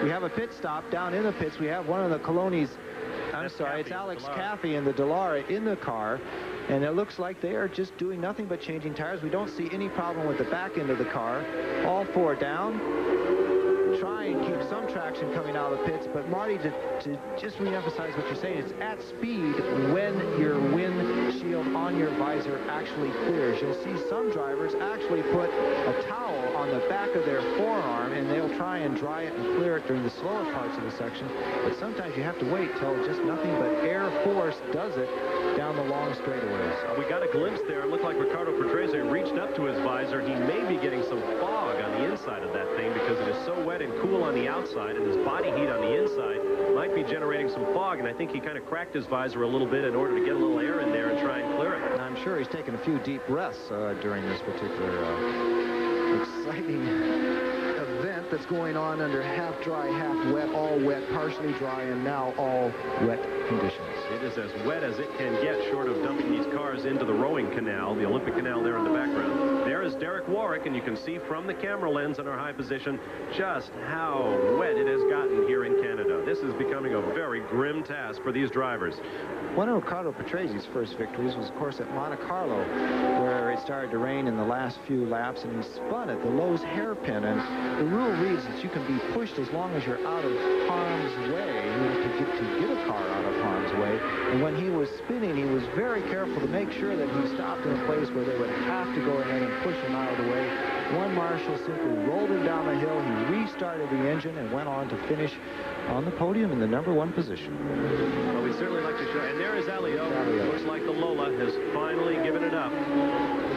we have a pit stop down in the pits. We have one of the Coloni's, it's Alex Caffey and the Delara in the car. And it looks like they are just doing nothing but changing tires. We don't see any problem with the back end of the car. All 4 down. Try and keep some traction coming out of the pits, but Marty, to just re-emphasize what you're saying, it's at speed when your windshield on your visor actually clears. You'll see some drivers actually put a towel on the back of their forearm, and they'll try and dry it and clear it during the slower parts of the section. But sometimes you have to wait till just nothing but air force does it down the long straightaways. We got a glimpse there. It looked like Riccardo Patrese reached up to his visor. He may be getting some fog on the inside of that thing because it is so wet and cool on the outside, and his body heat on the inside might be generating some fog, and I think he kind of cracked his visor a little bit in order to get a little air in there and try and clear it. And I'm sure he's taken a few deep breaths during this particular exciting event that's going on under half dry, half wet, all wet, partially dry, and now all wet conditions. It is as wet as it can get, short of dumping these cars into the rowing canal, the Olympic Canal there in the background. There is Derek Warwick, and you can see from the camera lens in our high position just how wet it has gotten here in Canada. This is becoming a very grim task for these drivers. One of Riccardo Patrese's first victories was, of course, at Monte Carlo, where it started to rain in the last few laps, and he spun at the Lowe's hairpin. And the rule reads that you can be pushed as long as you're out of harm's way to get a car out of harm's way. And when he was spinning, he was very careful to make sure that he stopped in a place where they would have to go ahead and push him out of the way. One marshal simply rolled him down the hill. He restarted the engine and went on to finish on the podium in the #1 position. Well, we'd certainly like to show. And there is Elio. Looks like the Lola has finally given it up.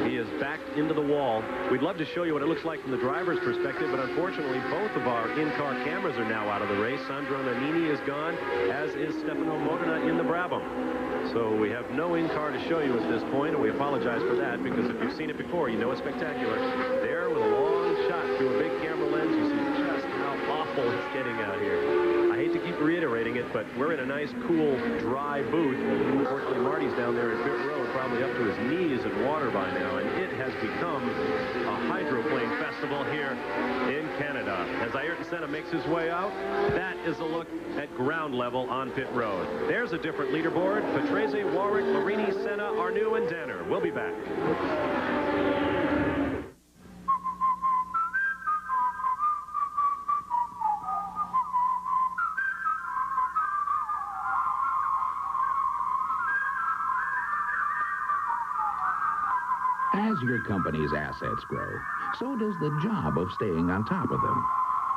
He is backed into the wall. We'd love to show you what it looks like from the driver's perspective, but unfortunately, both of our in-car cameras are now out of the race. Sandro Nannini is gone, as is Stefano Modena in the Brabham. So we have no in-car to show you at this point, and we apologize for that, because if you've seen it before, you know it's spectacular. There, with a long shot through a big camera lens, you see just how awful it's getting out here. I hate hate to keep reiterating it, but we're in a nice, cool, dry booth. Unfortunately, Marty's down there in pit road, probably up to his knees in water by now, and it has become a hydroplane festival here in Canada. As Ayrton Senna makes his way out, that is a look at ground level on pit road. There's a different leaderboard. Patrese, Warwick, Larini, Senna, Arnoux, and Danner. We'll be back. As your company's assets grow, so does the job of staying on top of them.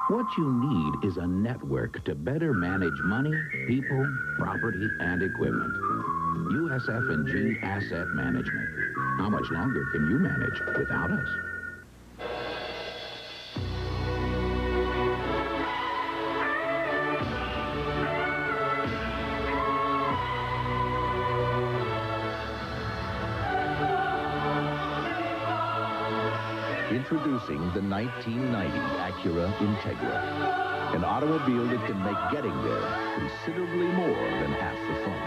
What you need is a network to better manage money, people, property, and equipment. USF&G Asset Management. How much longer can you manage without us? Introducing the 1990 Acura Integra, an automobile that can make getting there considerably more than half the fun.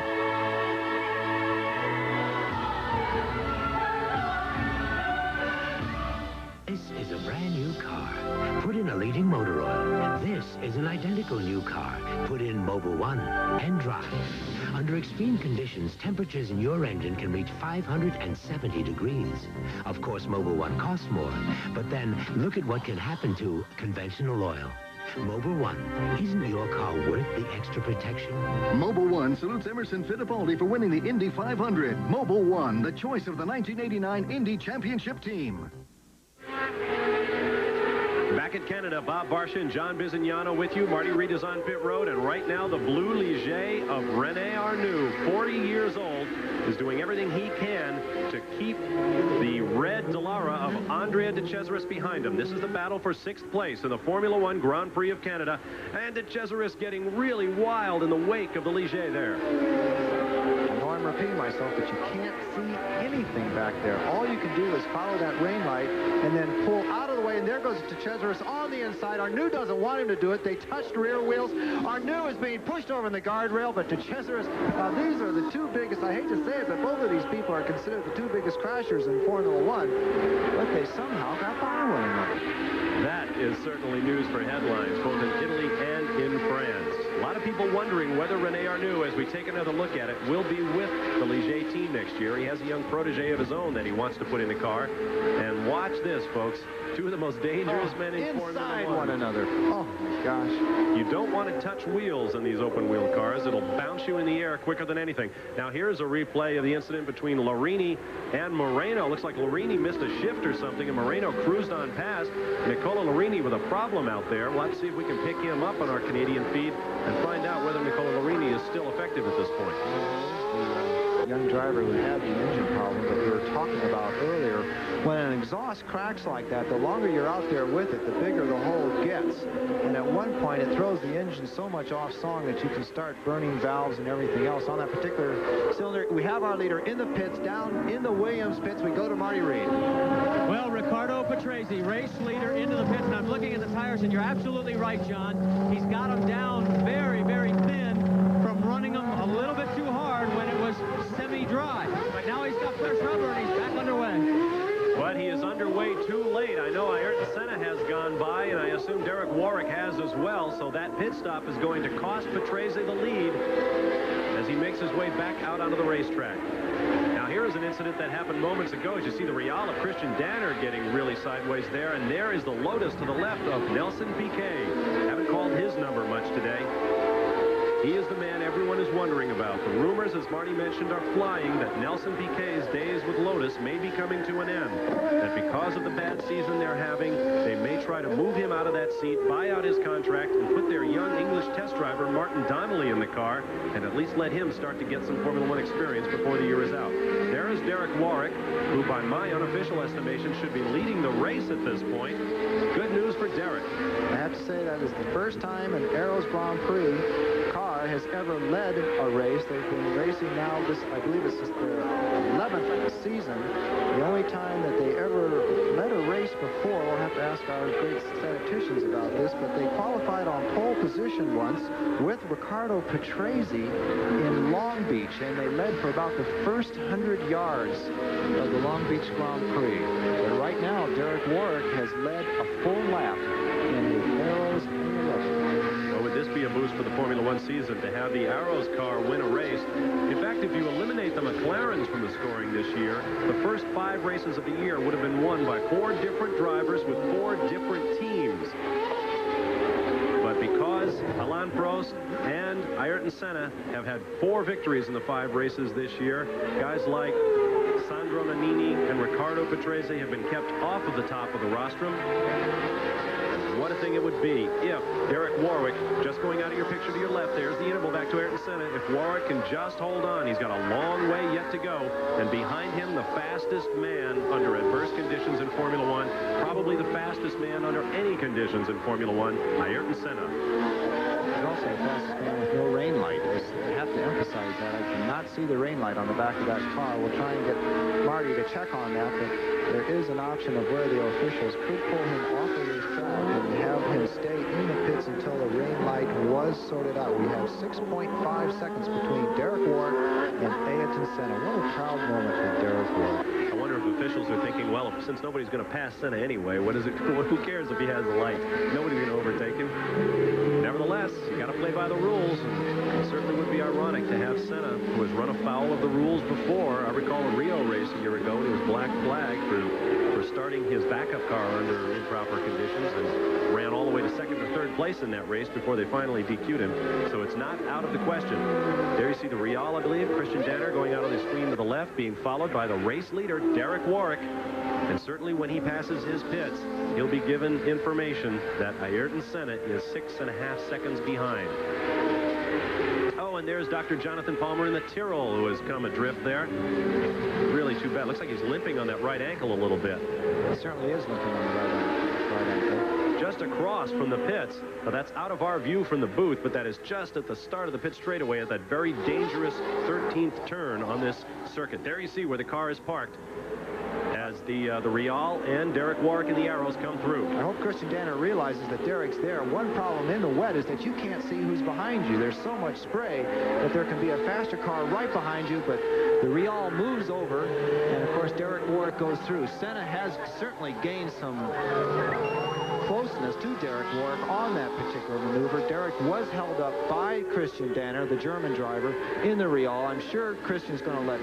This is a brand new car. Put in a leading motor oil. This is an identical new car. Put in Mobil 1 and drive. Under extreme conditions, temperatures in your engine can reach 570 degrees. Of course, Mobil 1 costs more, but then look at what can happen to conventional oil. Mobil 1, isn't your car worth the extra protection? Mobil 1 salutes Emerson Fittipaldi for winning the Indy 500. Mobil 1, the choice of the 1989 Indy Championship team. Back at Canada, Bob Barsha and John Bizignano with you. Marty Reed is on pit road, and right now the blue Ligier of René Arnoux, 40 years old, is doing everything he can to keep the red Dallara of Andrea de Cesaris behind him. This is the battle for 6th place in the Formula One Grand Prix of Canada, and de Cesaris getting really wild in the wake of the Ligier there. I know I'm repeating myself, but you can't see anything back there. All you can do is follow that rain light and then pull out of the way, and there goes de Cesaris on the inside. Arnoux doesn't want him to do it. They touched rear wheels. Arnoux is being pushed over in the guardrail, but de Cesaris, these are the two biggest, I hate to say it, but both of these people are considered the two biggest crashers in Formula One, but they somehow got by one another. That is certainly news for headlines, both in Italy and in France. A lot of people wondering whether René Arnoux, as we take another look at it, will be with the Ligier team next year. He has a young protege of his own that he wants to put in the car. And watch this, folks. Two of the most dangerous men in Formula One. One another. Oh, my gosh. You don't want to touch wheels in these open-wheel cars. It'll bounce you in the air quicker than anything. Now, here's a replay of the incident between Larini and Moreno. Looks like Larini missed a shift or something, and Moreno cruised on past. Nicola Larini with a problem out there. We'll have to see if we can pick him up on our Canadian feed and find out whether Nicola Larini is still effective at this point. The young driver who had the engine problem that we were talking about earlier, when an exhaust cracks like that, the longer you're out there with it, the bigger the hole gets. And at one point, it throws the engine so much off song that you can start burning valves and everything else on that particular cylinder. We have our leader in the pits, down in the Williams pits. We go to Marty Reed. Well, Riccardo Patrese, race leader, into the pits, and I'm looking at the tires, and you're absolutely right, John. He's got them down very, very thin from running them a little bit too hard when it was semi-dry. But now he's got fresh rubber, and he's back underway. But he is underway too late. I know Ayrton Senna has gone by, and I assume Derek Warwick has as well, so that pit stop is going to cost Patrese the lead as he makes his way back out onto the racetrack. Now, here is an incident that happened moments ago. As you see the Real of Christian Danner getting really sideways there, and there is the Lotus to the left of Nelson Piquet. Haven't called his number much today. He is the man everyone is wondering about. The rumors, as Marty mentioned, are flying that Nelson Piquet's days with Lotus may be coming to an end. That because of the bad season they're having, they may try to move him out of that seat, buy out his contract, and put their young English test driver, Martin Donnelly, in the car, and at least let him start to get some Formula One experience before the year is out. There is Derek Warwick, who by my unofficial estimation should be leading the race at this point. Good news for Derek. I have to say that is the first time an Arrows Grand Prix car has ever led a race. They've been racing now, I believe this is their 11th season. The only time that they ever led a race before, we'll have to ask our great statisticians about this, but they qualified on pole position once with Riccardo Patrese in Long Beach, and they led for about the first 100 yards of the Long Beach Grand Prix. But right now, Derek Warwick has led a full lap in the Arrows A11. Well, would this be a boost for the Formula One season to have the Arrows car win a race? In fact, if you eliminate the McLarens from the scoring this year, the first 5 races of the year would have been won by 4 different drivers with 4 different teams. But because Alain Prost and Ayrton Senna have had 4 victories in the 5 races this year, guys like Sandro Nannini and Riccardo Patrese have been kept off of the top of the rostrum. What a thing it would be if Derek Warwick, just going out of your picture to your left, there's the interval back to Ayrton Senna. If Warwick can just hold on, he's got a long way yet to go. And behind him, the fastest man under adverse conditions in Formula One, probably the fastest man under any conditions in Formula One, Ayrton Senna. He's also the fastest man with no rain light. I have to emphasize that. I cannot see the rain light on the back of that car. We'll try and get Marty to check on that, but there is an option of where the officials could pull him off of his track and have him stay in the pits until the rain light was sorted out. We have 6.5 seconds between Derek Warwick and Ayrton Senna. What a proud moment for Derek Warwick. I wonder if officials are thinking, well, since nobody's going to pass Senna anyway, who cares if he has the light? Nobody's going to overtake him. Nevertheless, you got to play by the rules. It certainly would be ironic to have Senna, who has run afoul of the rules before. I recall a Rio race a year ago, and he was black flagged for starting his backup car under improper conditions and ran all the way to 2nd or 3rd place in that race before they finally DQ'd him. So it's not out of the question. There you see the Real, I believe, Christian Danner going out on the screen to the left, being followed by the race leader, Derek Warwick. And certainly when he passes his pits, he'll be given information that Ayrton Senna is 6.5 seconds behind. Oh, and there's Dr. Jonathan Palmer in the Tyrrell, who has come adrift there. Really too bad. Looks like he's limping on that right ankle a little bit. He certainly is limping on the right ankle. Just across from the pits. Now, that's out of our view from the booth, but that is just at the start of the pit straightaway at that very dangerous 13th turn on this circuit. There you see where the car is parked as the Real and Derek Warwick and the Arrows come through. I hope Christian Danner realizes that Derek's there. One problem in the wet is that you can't see who's behind you. There's so much spray that there can be a faster car right behind you, but the Real moves over, and of course Derek Warwick goes through. Senna has certainly gained some closeness to Derek Warwick on that particular maneuver. Derek was held up by Christian Danner, the German driver, in the Real. I'm sure Christian's going to let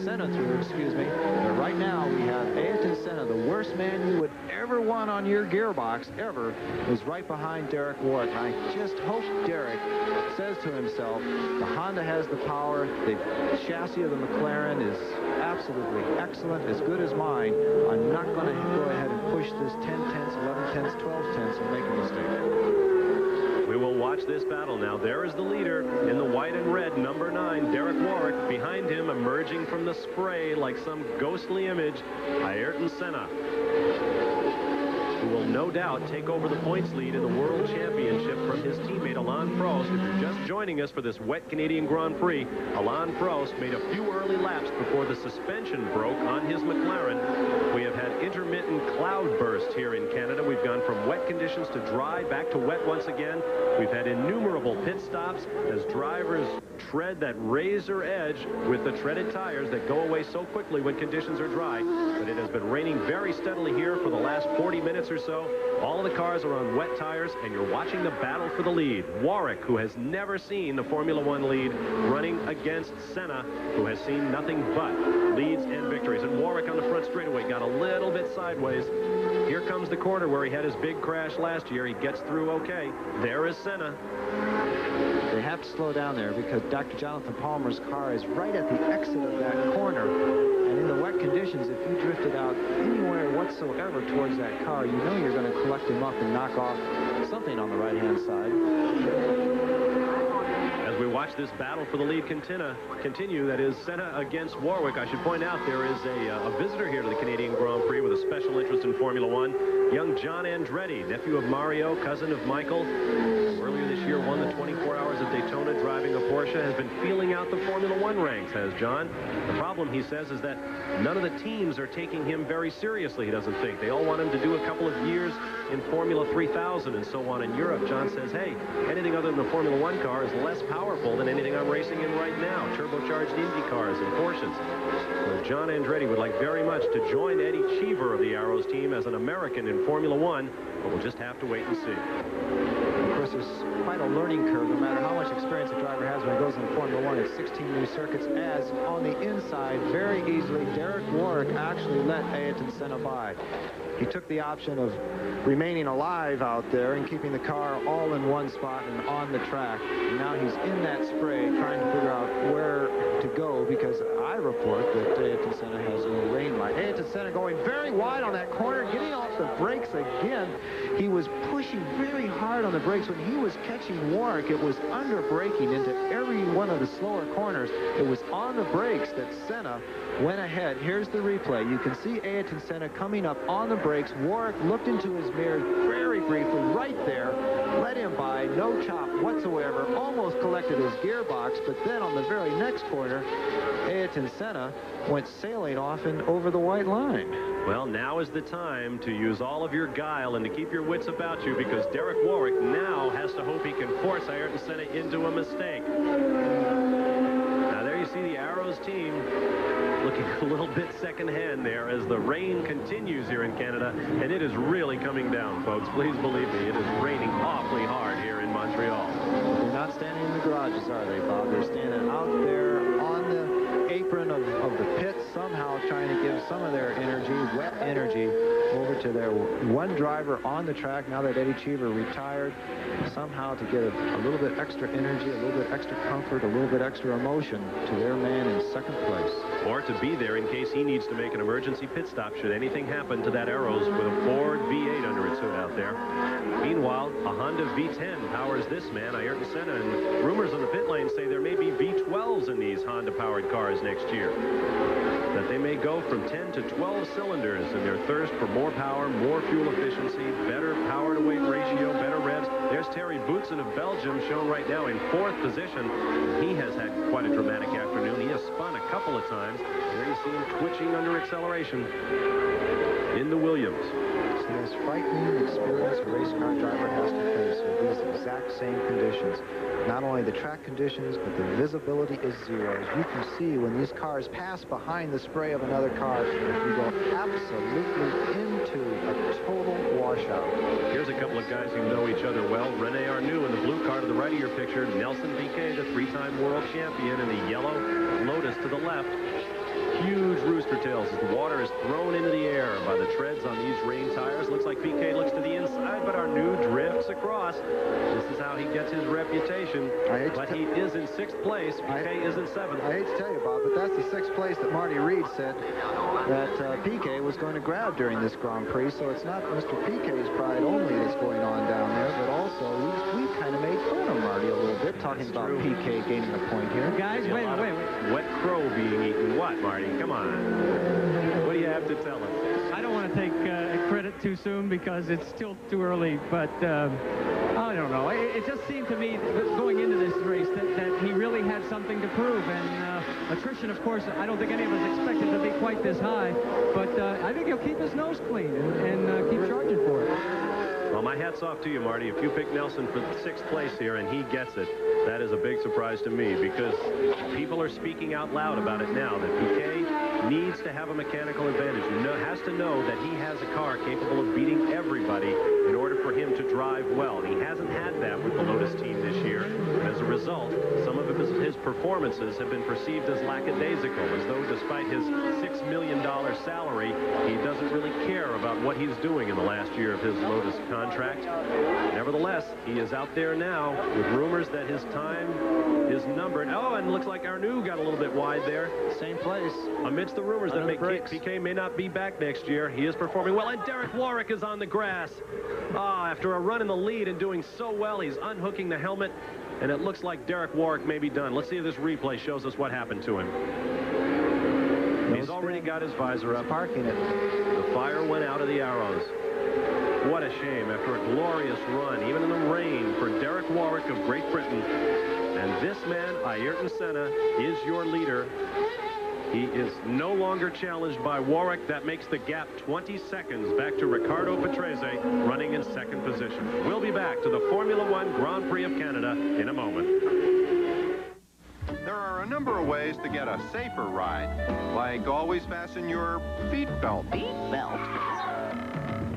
Senna through, but right now we have Ayrton Senna, the worst man you would ever want on your gearbox ever, is right behind Derek Warwick. I just hope Derek says to himself, the Honda has the power, the chassis of the McLaren is absolutely excellent, as good as mine. I'm not going to go ahead and push this 10 tenths, 11 tenths, 12 tenths and make a mistake. We will watch this battle now. There is the leader in the white and red, number 9, Derek Warwick. Behind him, emerging from the spray like some ghostly image, Ayrton Senna, who will no doubt take over the points lead in the World Championship from his teammate Alain Prost. If you're just joining us for this wet Canadian Grand Prix, Alain Prost made a few early laps before the suspension broke on his McLaren. We have had intermittent cloud bursts here in Canada. We've gone from wet conditions to dry, back to wet once again. We've had innumerable pit stops as drivers tread that razor edge with the treaded tires that go away so quickly when conditions are dry. But it has been raining very steadily here for the last 40 minutes or so. All of the cars are on wet tires, and you're watching the battle for the lead. Warwick, who has never seen the Formula One lead, running against Senna, who has seen nothing but leads and victories. And Warwick on the front straightaway got a little bit sideways. Here comes the corner where he had his big crash last year. He gets through okay. There is Senna. They have to slow down there because Dr. Jonathan Palmer's car is right at the exit of that corner. And in the wet conditions, if you drifted out anywhere whatsoever towards that car, you know you're going to collect him up and knock off something on the right-hand side. As we watch this battle for the lead continue, that is Senna against Warwick. I should point out there is a visitor here to the Canadian Grand Prix with a special interest in Formula One. Young John Andretti, nephew of Mario, cousin of Michael. earlier this year won the 24 Hours of Daytona driving a Porsche, has been feeling out the Formula One ranks, has John. The problem, he says, is that none of the teams are taking him very seriously, he doesn't think. They all want him to do a couple of years in Formula 3000 and so on in Europe. John says, hey, anything other than the Formula One car is less powerful than anything I'm racing in right now. Turbocharged Indy cars and Porsches. Well, John Andretti would like very much to join Eddie Cheever of the Arrows team as an American in Formula One, but we'll just have to wait and see. Of course, there's quite a learning curve, no matter how much experience a driver has when he goes into Formula One. It's 16 new circuits, as on the inside, very easily, Derek Warwick actually let Ayrton Senna by. He took the option of remaining alive out there and keeping the car all in one spot and on the track. And now he's in that spray trying to figure out where to go, because I report that Ayrton Senna has no rain light. Ayrton Senna going very wide on that corner, getting off the brakes again. He was pushing very hard on the brakes. When he was catching Warwick, it was under braking into every one of the slower corners. It was on the brakes that Senna went ahead. Here's the replay. You can see Ayrton Senna coming up on the brakes. Warwick looked into his mirror very briefly right there, let him by, no chop whatsoever, almost collected his gearbox, but then on the very next corner, Ayrton Senna went sailing off and over the white line. Well, now is the time to use all of your guile and to keep your wits about you, because Derek Warwick now has to hope he can force Ayrton Senna into a mistake. Now there you see the Arrows team looking a little bit secondhand there as the rain continues here in Canada, and it is really coming down, folks. Please believe me, it is raining awfully hard here in Montreal. They're not standing in the garages, are they, Bob? They're standing out there on the apron of the pit, somehow trying to give some of their energy, wet energy, over to their one driver on the track now that Eddie Cheever retired, somehow to get a little bit extra energy, a little bit extra comfort, a little bit extra emotion to their man in second place. Or to be there in case he needs to make an emergency pit stop should anything happen to that Arrows with a Ford V8 under its hood out there. Meanwhile, a Honda V10 powers this man, Ayrton Senna, and rumors on the pit lane say there may be V12s in these Honda-powered cars next year. That they may go from 10 to 12 cylinders in their thirst for more power, more fuel efficiency, better power-to-weight ratio, better revs. There's Terry Boutsen of Belgium, shown right now in 4th position. He has had quite a dramatic afternoon. He has spun a couple of times. There you see him twitching under acceleration in the Williams. It's the most frightening experience a race car driver has to face with these exact same conditions. Not only the track conditions, but the visibility is zero. As you can see, when these cars pass behind the spray of another car, you go absolutely into a total washout. Here's a couple of guys who know each other well. Rene Arnoux in the blue car to the right of your picture. Nelson Piquet, the 3-time world champion, in the yellow Lotus to the left. Huge rooster tails as the water is thrown into the air by the treads on these rain tires. Looks like Piquet looks to the inside, but Arnoux drifts across. This is how he gets his reputation. But he is in 6th place. Piquet is in 7th. I hate to tell you, Bob, but that's the 6th place that Marty Reed said that Piquet was going to grab during this Grand Prix. So it's not Mr. Piquet's pride only that's going on down there, but also we kind of made fun of Marty a little bit, talking about Piquet gaining a point here. Guys, wait. Wet crow being eaten. What, Marty? Come on. What do you have to tell us? I don't want to take credit too soon because it's still too early, but I don't know. It just seemed to me going into this race that he really had something to prove. And attrition, of course, I don't think any of us expected to be quite this high, but I think he'll keep his nose clean and keep charging for it. Well, my hat's off to you, Marty. If you pick Nelson for 6th place here and he gets it, that is a big surprise to me, because people are speaking out loud about it now, that Piquet needs to have a mechanical advantage. Has to know that he has a car capable of beating everybody in order for him to drive well. And he hasn't had that with the Lotus team this year. And as a result, some of his performances have been perceived as lackadaisical, as though despite his $6 million salary, he doesn't really care about what he's doing in the last year of his Lotus contract. Nevertheless, he is out there now with rumors that his time is numbered. Oh, and looks like Arnoux got a little bit wide there. Same place. Amidst the rumors that Piquet may not be back next year, he is performing well, and Derek Warwick is on the grass. After a run in the lead and doing so well, he's unhooking the helmet, and it looks like Derek Warwick may be done. Let's see if this replay shows us what happened to him. He's already got his visor up. Parking it. The fire went out of the Arrows. What a shame after a glorious run, even in the rain, for Derek Warwick. Warwick of Great Britain. And this man, Ayrton Senna, is your leader. He is no longer challenged by Warwick. That makes the gap 20 seconds back to Riccardo Patrese, running in second position. We'll be back to the Formula One Grand Prix of Canada in a moment. There are a number of ways to get a safer ride, like always fasten your seat belt. Seat belt?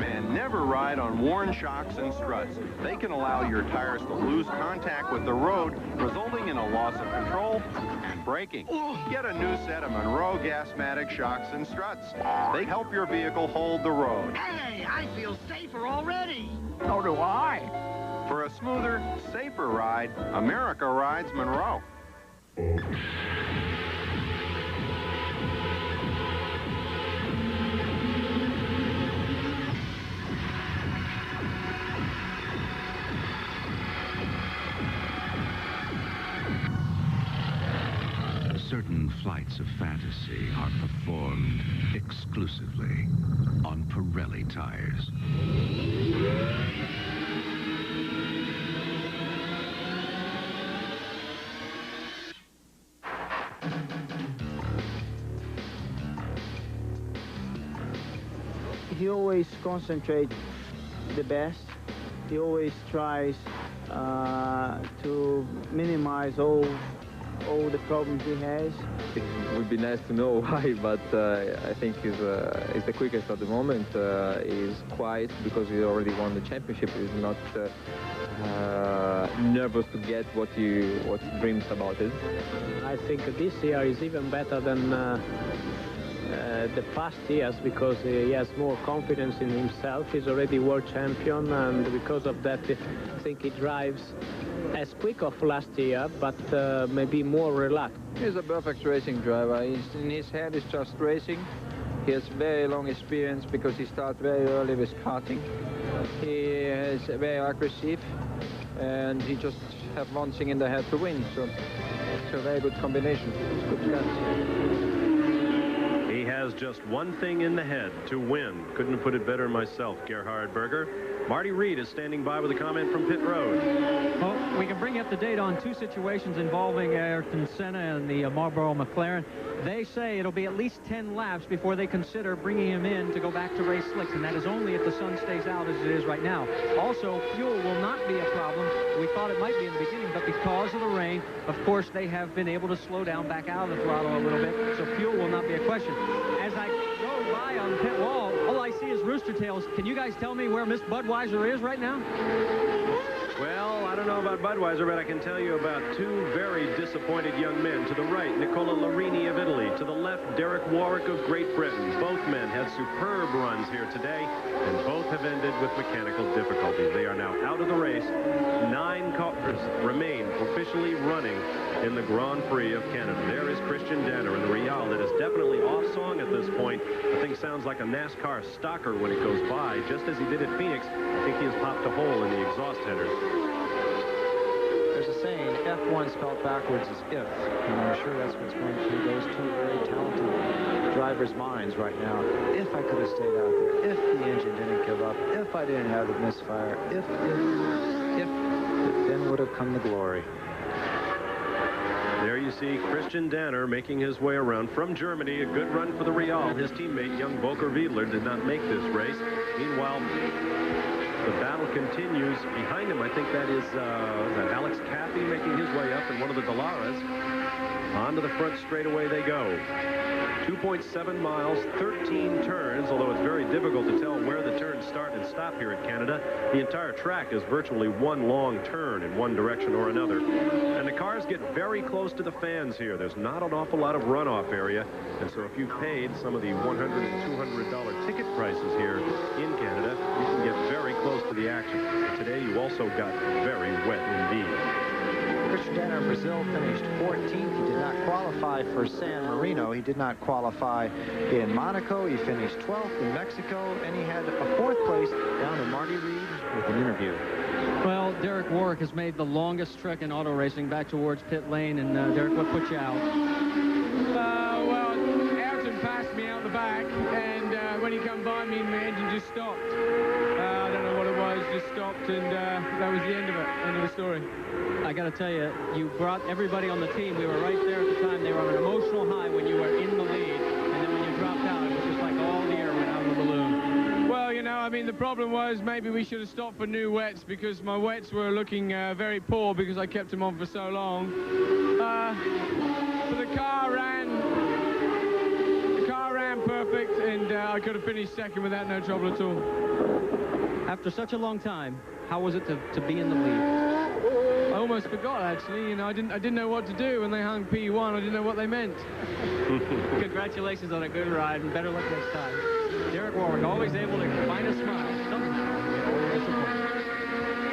And never ride on worn shocks and struts. They can allow your tires to lose contact with the road, resulting in a loss of control and braking. Get a new set of Monroe Gasmatic shocks and struts. They help your vehicle hold the road. Hey, I feel safer already. So do I. For a smoother, safer ride, America rides Monroe. Certain flights of fantasy are performed exclusively on Pirelli tires. He always concentrates the best. He always tries to minimize all the problems he has. It would be nice to know why, but I think he's the quickest at the moment. He's quiet because he already won the championship. He's not nervous to get what he dreams about it. I think this year is even better than the past years because he has more confidence in himself. He's already world champion, and because of that, I think he drives as quick of last year, but maybe more relaxed. He's a perfect racing driver. In his head, he's just racing. He has very long experience because he started very early with karting. He is very aggressive, and he just have one thing in the head to win. So it's a very good combination. It's good guts. He has just one thing in the head, to win. Couldn't have put it better myself, Gerhard Berger. Marty Reed is standing by with a comment from pit road. Well, we can bring you up to date on two situations involving Ayrton Senna and the Marlboro McLaren. They say it'll be at least 10 laps before they consider bringing him in to go back to race slicks, and that is only if the sun stays out as it is right now. Also, fuel will not be a problem. We thought it might be in the beginning, but because of the rain, of course, they have been able to slow down back out of the throttle a little bit, so fuel will not be a question. As I go by on the pit wall, all I see is rooster tails. Can you guys tell me where Miss Budweiser is right now? Well, I don't know about Budweiser, but I can tell you about two very disappointed young men. To the right, Nicola Larini of Italy. To the left, Derek Warwick of Great Britain. Both men had superb runs here today, and both have ended with mechanical difficulties. They are now out of the race. 9 cars remain officially running in the Grand Prix of Canada. There is Christian Danner in the Real. It is definitely off song at this point. The thing sounds like a NASCAR stalker when it goes by. Just as he did at Phoenix, I think he has popped a hole in the exhaust headers. There's a saying, F1 spelled backwards is if, and I'm sure that's what's going through those two very talented drivers' minds right now. If I could have stayed out there, if the engine didn't give up, if I didn't have the misfire, if, then would have come the glory. There you see Christian Danner making his way around from Germany. A good run for the Real. His teammate, young Volker Wiedler, did not make this race. Meanwhile, the battle continues behind him. I think that is that Alex Caffey making his way up in one of the Dalaras. Onto the front straightaway they go. 2.7 miles, 13 turns, although it's very difficult to tell where the turns start and stop here at Canada. The entire track is virtually one long turn in one direction or another. And the cars get very close to the fans here. There's not an awful lot of runoff area. And so if you've paid some of the $100 and $200 ticket prices here in Canada, you can get very close to the action. And today you also got very wet indeed. Christian Danner in Brazil finished 14th. He did not qualify for San Marino. He did not qualify in Monaco. He finished 12th in Mexico, and he had a 4th place down to Marty Reed with an interview. Well, Derek Warwick has made the longest trek in auto racing back towards pit lane, and Derek, what put you out? Well, Ayrton passed me out the back, and when he come by me, my engine just stopped. I don't know what it was. just stopped, and that was the end of it, end of the story. I got to tell you, you brought everybody on the team. We were right there at the time. They were on an emotional high when you were in the lead, and then when you dropped out, it was just like all the air went out of the balloon. Well, you know, I mean, the problem was maybe we should have stopped for new wets, because my wets were looking very poor because I kept them on for so long. But the car ran perfect, and I could have finished second without no trouble at all. After such a long time, how was it to be in the lead? I almost forgot, actually. You know, I didn't know what to do when they hung P1. I didn't know what they meant. Congratulations on a good ride, and better luck next time. Derek Warwick, always able to find a smile.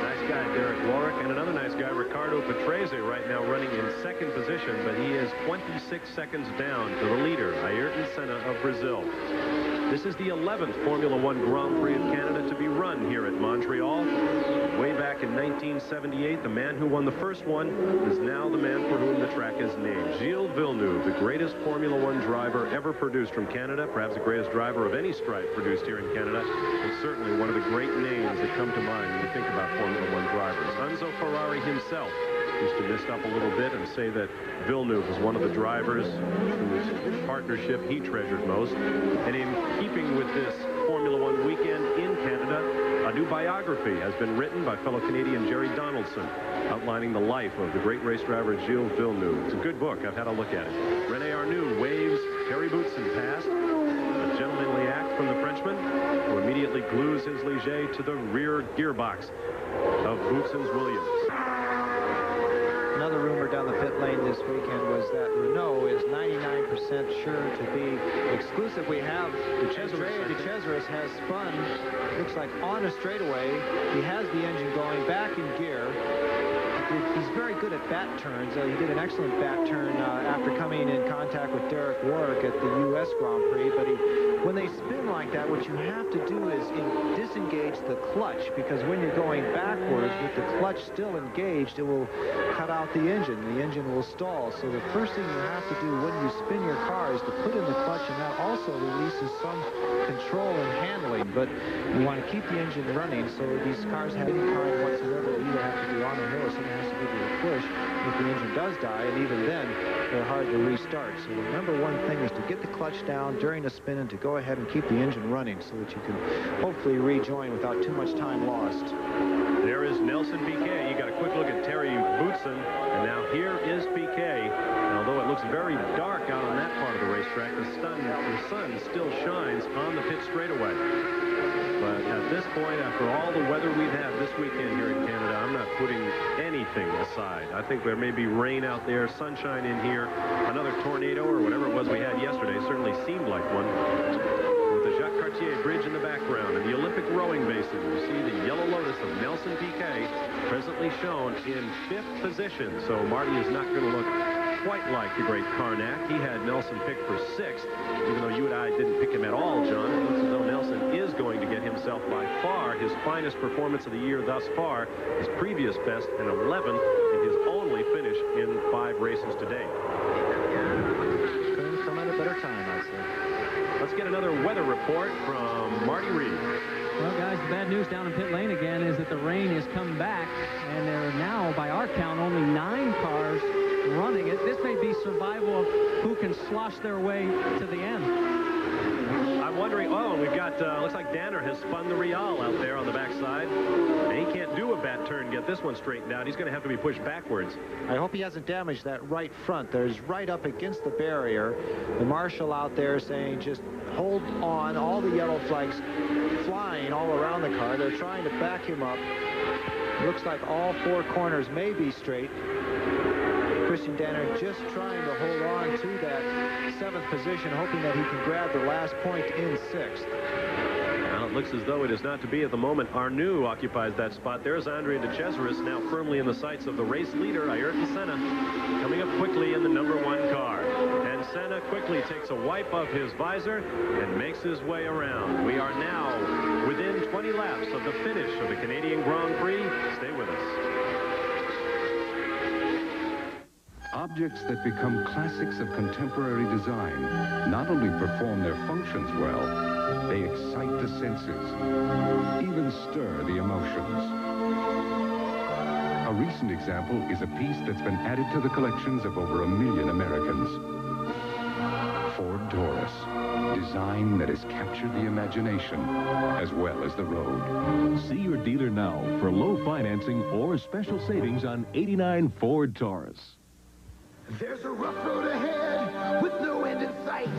Nice guy, Derek Warwick, and another nice guy, Ricardo Patrese, right now running in second position, but he is 26 seconds down to the leader, Ayrton Senna of Brazil. This is the 11th Formula One Grand Prix of Canada to be run here at Montreal. Way back in 1978, the man who won the first one is now the man for whom the track is named. Gilles Villeneuve, the greatest Formula One driver ever produced from Canada, perhaps the greatest driver of any stripe produced here in Canada, and certainly one of the great names that come to mind when you think about Formula One drivers. Enzo Ferrari himself used to mist up a little bit and say that Villeneuve was one of the drivers whose partnership he treasured most. And in keeping with this Formula One weekend in Canada, a new biography has been written by fellow Canadian Jerry Donaldson, outlining the life of the great race driver Gilles Villeneuve. It's a good book. I've had a look at it. René Arnoux waves Terry Boutsen past, a gentlemanly act from the Frenchman, who immediately glues his Ligier to the rear gearbox of Boutsen's Williams. Another rumor down the pit lane this weekend was that Renault is 99% sure to be exclusive. We have De Cesaris has spun, looks like on a straightaway. He has the engine going back in gear. He's very good at bat turns. He did an excellent bat turn after coming in contact with Derek Warwick at the U.S. Grand Prix. But when they spin like that, what you have to do is disengage the clutch, because when you're going backwards with the clutch still engaged, it will cut out the engine. The engine will stall. So the first thing you have to do when you spin your car is to put in the clutch, and that also releases some control and handling. But you want to keep the engine running, so these cars have any kind whatsoever. You either have to do on a hill or something has to give you a push if the engine does die, and even then they're hard to restart. So the number one thing is to get the clutch down during the spin and to go ahead and keep the engine running so that you can hopefully rejoin without too much time lost. There is Nelson Piquet. You got a quick look at Terry Boutsen, and now here is Piquet. And although it looks very dark out on that part of the racetrack, the sun still shines on the pit straightaway. But at this point, after all the weather we've had this weekend here in Canada, I'm not putting anything aside. I think there may be rain out there, sunshine in here, another tornado or whatever it was we had yesterday. Certainly seemed like one. With the Jacques Cartier Bridge in the background and the Olympic rowing basin, you see the yellow Lotus of Nelson Piquet presently shown in 5th position. So Marty is not going to look quite like the great Carnac. He had Nelson picked for 6th, even though you and I didn't pick him at all, John. It looks as though Nelson is going to get himself by far his finest performance of the year thus far, his previous best, an 11th, and his only finish in 5 races to date. Couldn't come at a better time, I'd say. Let's get another weather report from Marty Reed. Well, guys, the bad news down in pit lane again is that the rain has come back, and there are now, by our count, only 9 cars running it. This may be survival of who can slosh their way to the end. I'm wondering, we've got, looks like Danner has spun the Real out there on the backside, and he can't do a bat turn, get this one straightened out. He's going to have to be pushed backwards. I hope he hasn't damaged that right front. There's right up against the barrier. The marshal out there saying just hold on, all the yellow flags flying all around the car. They're trying to back him up. Looks like all 4 corners may be straight. Christian Danner just trying to hold on to that 7th position, hoping that he can grab the last point in 6th. Well, it looks as though it is not to be at the moment. Arnoux occupies that spot. There's Andrea De Cesaris now firmly in the sights of the race leader, Ayrton Senna, coming up quickly in the number 1 car. And Senna quickly takes a wipe of his visor and makes his way around. We are now within 20 laps of the finish of the Canadian Grand Prix. Stay with us. Objects that become classics of contemporary design not only perform their functions well, They excite the senses, even stir the emotions. A recent example is a piece that's been added to the collections of over 1 million Americans. Ford Taurus, design that has captured the imagination as well as the road. See your dealer now for low financing or special savings on 89 Ford Taurus. There's a rough road ahead with no end in sight.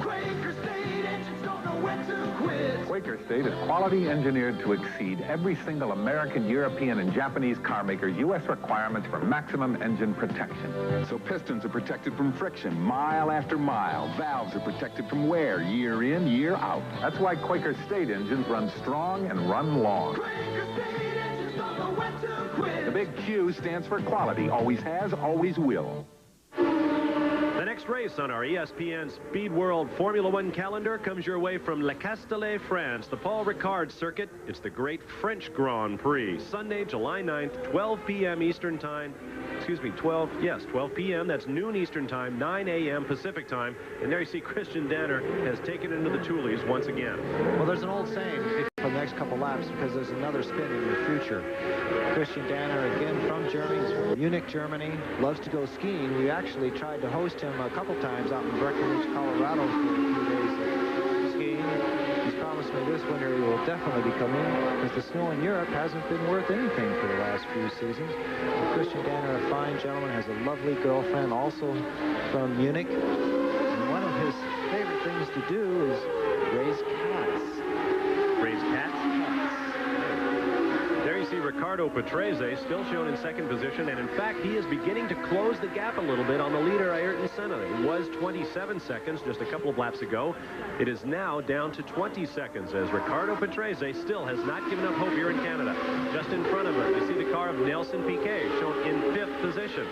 Quaker State engines don't know when to quit. Quaker State is quality engineered to exceed every single American, European, and Japanese car maker's U.S. requirements for maximum engine protection. So pistons are protected from friction mile after mile. Valves are protected from wear year in, year out. That's why Quaker State engines run strong and run long. Quaker State engines don't know when to quit. The big Q stands for quality. Always has, always will. The next race on our ESPN Speed World Formula One calendar comes your way from Le Castellet, France, the Paul Ricard circuit. It's the great French Grand Prix, Sunday, July 9th, 12 p.m. Eastern Time. Excuse me, 12 p.m. That's noon Eastern Time, 9 a.m. Pacific Time. And there you see Christian Danner has taken into the Tulies once again. Well, there's an old saying for the next couple laps because there's another spin in your future. Christian Danner, again from Germany, he's from Munich, Germany, loves to go skiing. We actually tried to host him a couple times out in Breckenridge, Colorado for a few days of skiing. He's promised me this winter he will definitely be coming because the snow in Europe hasn't been worth anything for the last few seasons. But Christian Danner, a fine gentleman, has a lovely girlfriend also from Munich. And one of his favorite things to do is raise cats. Raise cats? There you see Riccardo Patrese still shown in second position, and in fact he is beginning to close the gap a little bit on the leader Ayrton Senna. It was 27 seconds just a couple of laps ago. It is now down to 20 seconds as Riccardo Patrese still has not given up hope here in Canada. Just in front of him you see the car of Nelson Piquet shown in 5th position.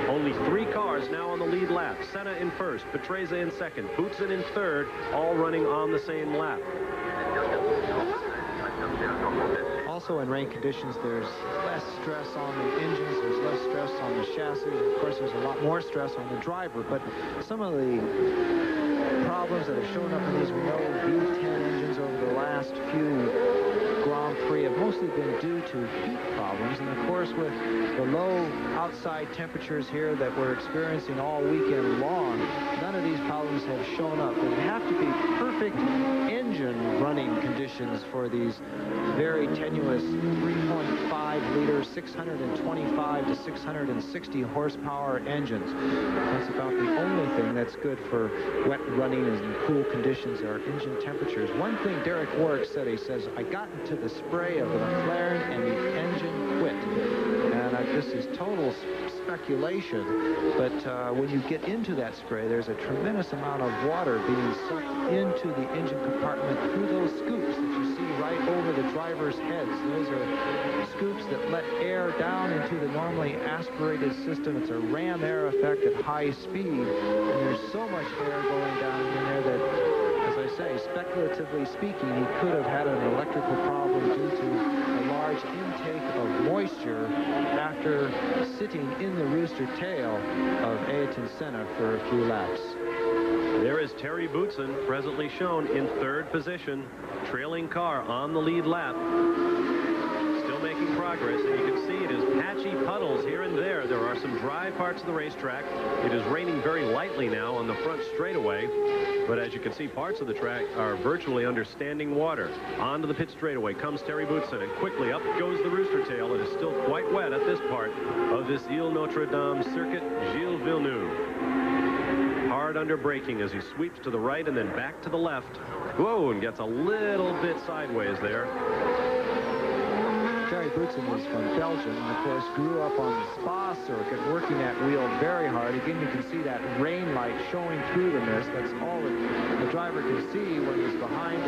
Only 3 cars now on the lead lap. Senna in first, Patrese in second, Boutsen in third, all running on the same lap. Also in rain conditions, there's less stress on the engines, there's less stress on the chassis. Of course, there's a lot more stress on the driver, but some of the problems that have shown up in these, we know, V10 engines over the last few Grand Prix have mostly been due to heat problems. And of course, with the low outside temperatures here that we're experiencing all weekend long, none of these problems have shown up. There have to be perfect engine running conditions for these very tenuous 3.5 liter 625 to 660 horsepower engines. That's about the only thing that's good for wet running and cool conditions are engine temperatures. One thing Derek Warwick said, he says, I got into the spray of the McLaren and the engine quit. And this is total speculation, but when you get into that spray, there's a tremendous amount of water being sucked into the engine compartment through those scoops that you see right over the driver's heads. Those are scoops that let air down into the normally aspirated system. It's a ram air effect at high speed, and there's so much air going down in there that, as I say, speculatively speaking, he could have had an electrical problem due to a large intake of moisture after sitting in the rooster tail of Ayrton Senna for a few laps. There is Terry Boutsen, presently shown in third position, trailing car on the lead lap. Still making progress, and you can see it is patchy puddles here and there. There are some dry parts of the racetrack. It is raining very lightly now on the front straightaway, but as you can see, parts of the track are virtually under standing water. Onto the pit straightaway comes Terry Boutsen, and quickly up goes the rooster tail. It is still quite wet at this part of this Ile Notre Dame circuit. Gilles Villeneuve hard under braking as he sweeps to the right and then back to the left. Whoa, and gets a little bit sideways there. Terry Boutsen is from Belgium and, of course, grew up on the Spa circuit, working that wheel very hard. Again, you can see that rain light showing through the mist. That's all that the driver can see when he's behind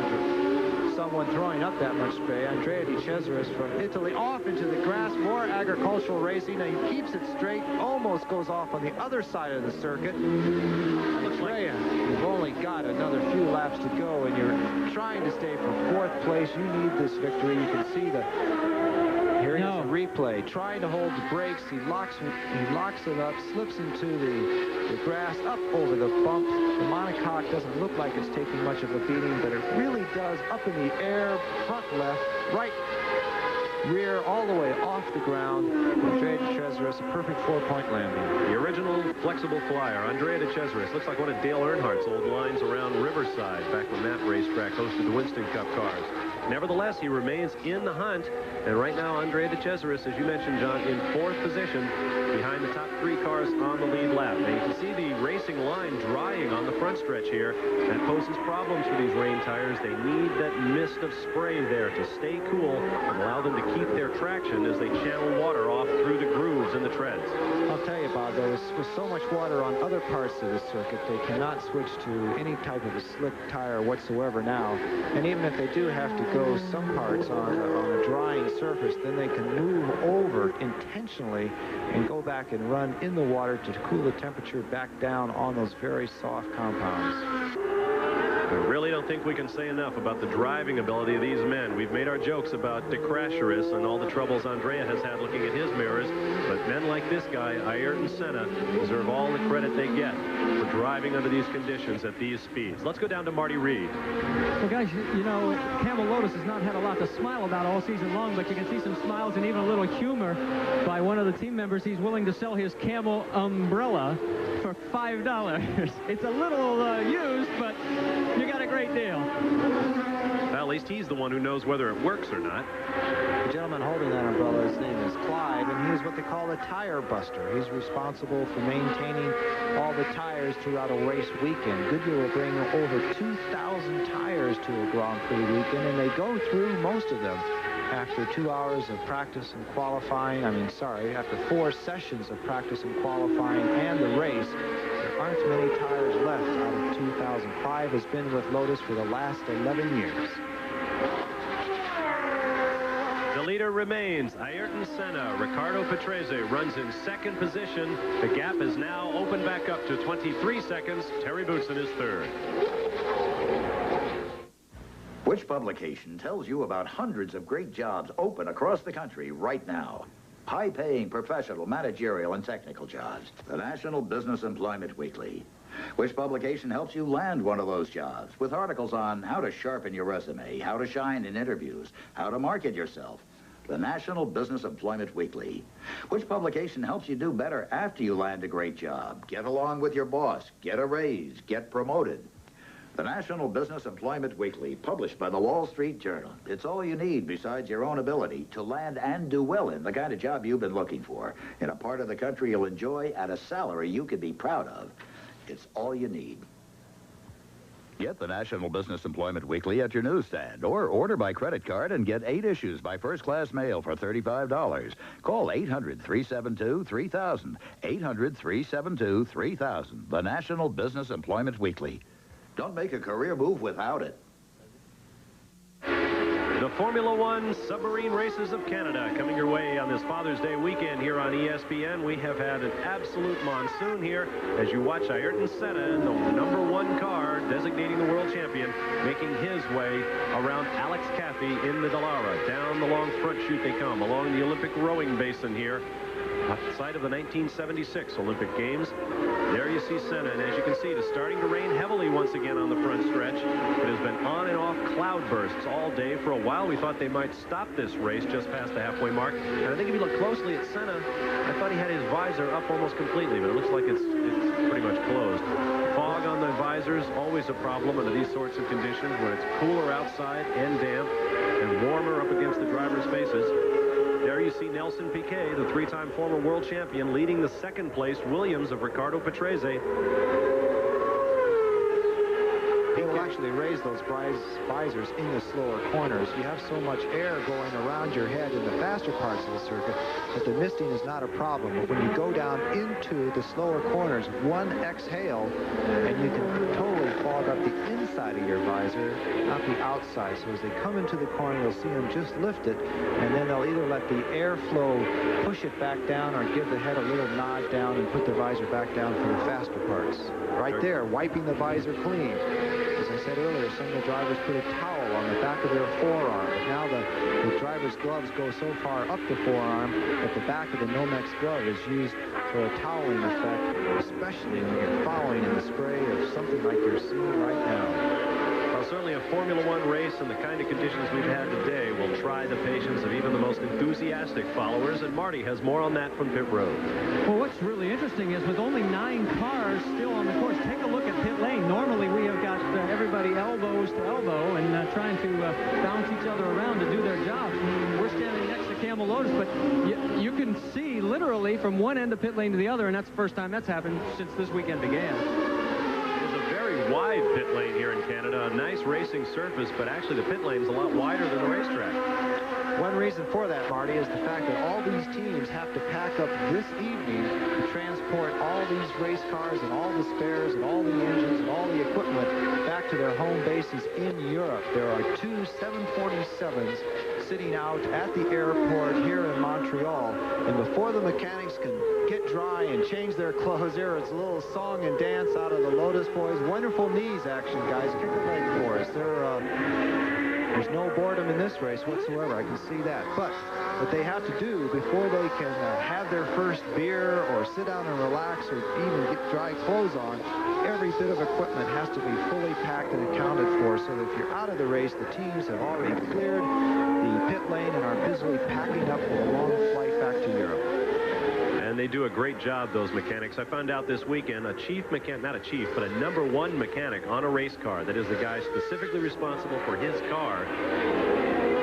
someone throwing up that much spray. Andrea Di Cesaris from Italy off into the grass, more agricultural racing, and he keeps it straight, almost goes off on the other side of the circuit. Andrea, you've only got another few laps to go, and you're trying to stay for 4th place. You need this victory. You can see the Here he is a replay, trying to hold the brakes. He locks it up, slips into the grass, up over the bump. The monocoque doesn't look like it's taking much of a beating, but it really does. Up in the air, front left, right rear, all the way off the ground. Andrea de Cesaris, a perfect 4-point landing. The original flexible flyer, Andrea de Cesaris, looks like one of Dale Earnhardt's old lines around Riverside, back when that racetrack hosted the Winston Cup cars. Nevertheless, he remains in the hunt, and right now, Andrea de Cesaris, as you mentioned, John, in 4th position, behind the top 3 cars on the lead lap. Now, you can see the racing line drying on the front stretch here. That poses problems for these rain tires. They need that mist of spray there to stay cool and allow them to keep their traction as they channel water off through the grooves in the treads. I'll tell you, Bob, though, with so much water on other parts of the circuit, they cannot switch to any type of a slick tire whatsoever now. And even if they do have to go some parts on a drying surface, then they can move over intentionally and go back and run in the water to cool the temperature back down on those very soft compounds. I really don't think we can say enough about the driving ability of these men. We've made our jokes about de Cesaris and all the troubles Andrea has had looking at his mirrors, but men like this guy, Ayrton Senna, deserve all the credit they get for driving under these conditions at these speeds. Let's go down to Marty Reed. Well, guys, you know, Camel Lotus has not had a lot to smile about all season long, but you can see some smiles and even a little humor by one of the team members. He's willing to sell his Camel umbrella for $5. It's a little used, but you got a great deal. Well, at least he's the one who knows whether it works or not. The gentleman holding that umbrella, his name is Clyde, and he is what they call a tire buster. He's responsible for maintaining all the tires throughout a race weekend. Goodyear will bring over 2,000 tires to a Grand-Prix weekend, and they go through most of them after 2 hours of practice and qualifying. After 4 sessions of practice and qualifying and the race. There aren't many tires left out of 2005 has been with Lotus for the last 11 years. The leader remains Ayrton Senna. Ricardo Patrese runs in 2nd position. The gap is now opened back up to 23 seconds. Terry Bootson is 3rd. Which publication tells you about hundreds of great jobs open across the country right now? High-paying professional, managerial, and technical jobs. The National Business Employment Weekly. Which publication helps you land one of those jobs with articles on how to sharpen your resume, how to shine in interviews, how to market yourself. The National Business Employment Weekly. Which publication helps you do better after you land a great job? Get along with your boss, get a raise, get promoted. The National Business Employment Weekly, published by the Wall Street Journal. It's all you need besides your own ability to land and do well in the kind of job you've been looking for in a part of the country you'll enjoy at a salary you could be proud of. It's all you need. Get the National Business Employment Weekly at your newsstand or order by credit card and get 8 issues by first-class mail for $35. Call 800-372-3000. 800-372-3000. The National Business Employment Weekly. Don't make a career move without it. The Formula One submarine races of Canada coming your way on this Father's Day weekend here on ESPN. We have had an absolute monsoon here as you watch Ayrton Senna in the #1 car, designating the world champion, making his way around Alex Caffey in the Dallara. Down the long front chute they come, along the Olympic rowing basin here. Outside of the 1976 Olympic Games. There you see Senna, and as you can see, it is starting to rain heavily once again on the front stretch. It has been on and off cloud bursts all day. For a while, we thought they might stop this race just past the halfway mark. And I think if you look closely at Senna, I thought he had his visor up almost completely, but it looks like it's pretty much closed. Fog on the visors, always a problem under these sorts of conditions when it's cooler outside and damp and warmer up against the drivers' faces. There you see Nelson Piquet, the 3-time former world champion, leading the 2nd place Williams of Ricardo Patrese. They will actually raise those visors in the slower corners. You have so much air going around your head in the faster parts of the circuit that the misting is not a problem. But when you go down into the slower corners, one exhale, and you can totally fog up the inside of your visor, not the outside. So as they come into the corner, you'll see them just lift it, and then they'll either let the airflow push it back down or give the head a little nod down and put the visor back down for the faster parts. Right there, wiping the visor clean. As I said earlier, some of the drivers put a towel on the back of their forearm. But now the driver's gloves go so far up the forearm that the back of the Nomex glove is used for a toweling effect, especially when you're following in the spray of something like you're seeing right now. Well, certainly a Formula One race and the kind of conditions we've had today will try the patience of even the most enthusiastic followers, and Marty has more on that from pit road. Well, what's really interesting is with only 9 cars still on the course, take a look at pit lane. Normally we have got everybody elbows to elbow and trying to bounce each other around to do their jobs. We're standing next to Camel Lotus, but you can see literally from one end of pit lane to the other, and that's the first time that's happened since this weekend began. Wide pit lane here in Canada, a nice racing surface, but actually the pit lane's a lot wider than the racetrack. One reason for that, Marty, is the fact that all these teams have to pack up this evening to transport all these race cars and all the spares and all the engines and all the equipment back to their home bases in Europe. There are 2 747s sitting out at the airport here in Montreal, and before the mechanics can get dry and change their clothes, there is a little song and dance out of the Lotus boys. Wonderful knees action, guys. Kick a leg for us. There's no boredom in this race whatsoever. I can see that. But what they have to do before they can have their first beer or sit down and relax or even get dry clothes on, every bit of equipment has to be fully packed and accounted for, so that if you're out of the race, the teams have already cleared the pit lane and are busily packing up for the long flight back to Europe. And they do a great job, those mechanics. I found out this weekend a chief mechanic, not a chief, but a #1 mechanic on a race car, that is the guy specifically responsible for his car,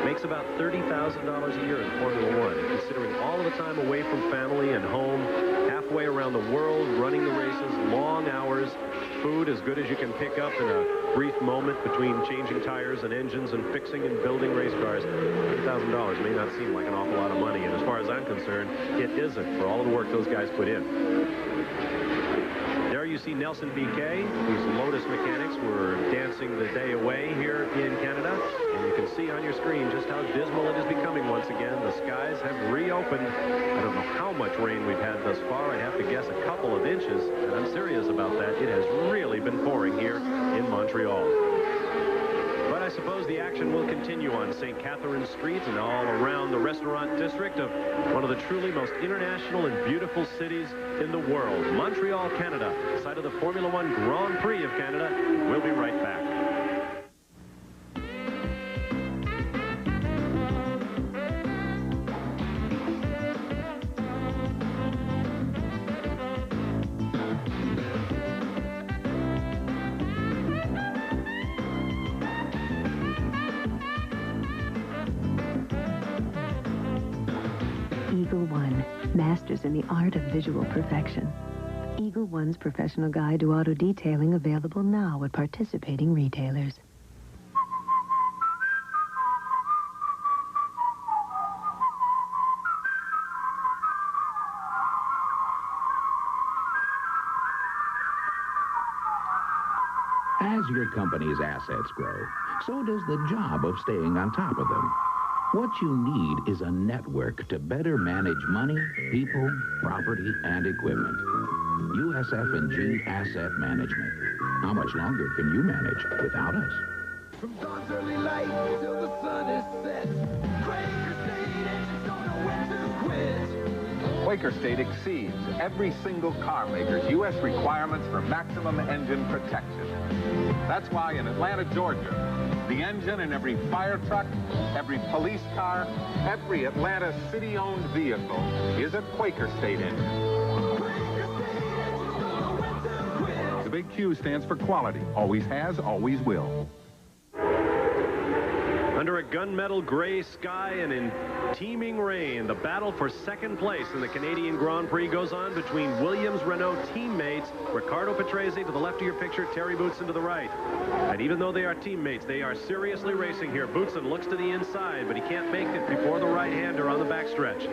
makes about $30,000 a year in Formula One, considering all of the time away from family and home, halfway around the world, running the races, long hours, food as good as you can pick up in a brief moment between changing tires and engines and fixing and building race cars. $30,000 may not seem like an awful lot of money, and as far as I'm concerned, it isn't for all of the work those guys put in. There you see Nelson BK. These Lotus mechanics were dancing the day away here in Canada, and you can see on your screen just how dismal it is becoming once again. The skies have reopened. I don't know how much rain we've had thus far. I'd have to guess a couple of inches, and I'm serious about that. It has really been pouring here in Montreal. But I suppose the action will continue on St. Catharines Street and all around the restaurant district of one of the truly most international and beautiful cities in the world. Montreal, Canada, site of the Formula One Grand-Prix of Canada. We'll be right back. Eagle One, masters in the art of visual perfection. Eagle One's professional guide to auto detailing available now at participating retailers. As your company's assets grow, so does the job of staying on top of them. What you need is a network to better manage money, people, property, and equipment. USF&G Asset Management. How much longer can you manage without us? From dawn's early light till the sun is set, Quaker State engines don't know when to quit. Quaker State exceeds every single car maker's U.S. requirements for maximum engine protection. That's why in Atlanta, Georgia, the engine in every fire truck, every police car, every Atlanta city-owned vehicle is a Quaker State engine. The big Q stands for quality. Always has, always will. Under a gunmetal gray sky and in teeming rain, the battle for second place in the Canadian Grand Prix goes on between Williams-Renault teammates Riccardo Patrese to the left of your picture, Terry Boutsen to the right. And even though they are teammates, they are seriously racing here. Boutsen looks to the inside, but he can't make it before the right-hander on the backstretch.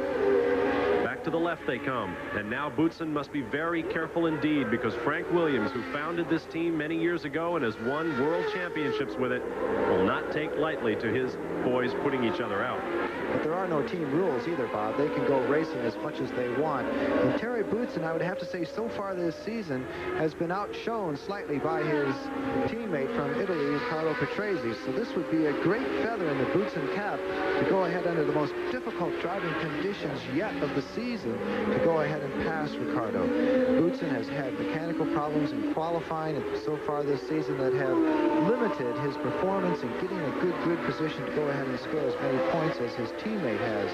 Back to the left they come, and now Boutsen must be very careful indeed, because Frank Williams, who founded this team many years ago and has won world championships with it, will not take lightly to his boys putting each other out. But there are no team rules either, Bob. They can go racing as much as they want. And Terry Boutsen, I would have to say, so far this season, has been outshone slightly by his teammate from Italy, Riccardo Patrese. So this would be a great feather in the Boutsen cap to go ahead under the most difficult driving conditions yet of the season to go ahead and pass Riccardo. Boutsen has had mechanical problems in qualifying so far this season that have limited his performance in getting a good grid position to go ahead and score as many points as his teammate has.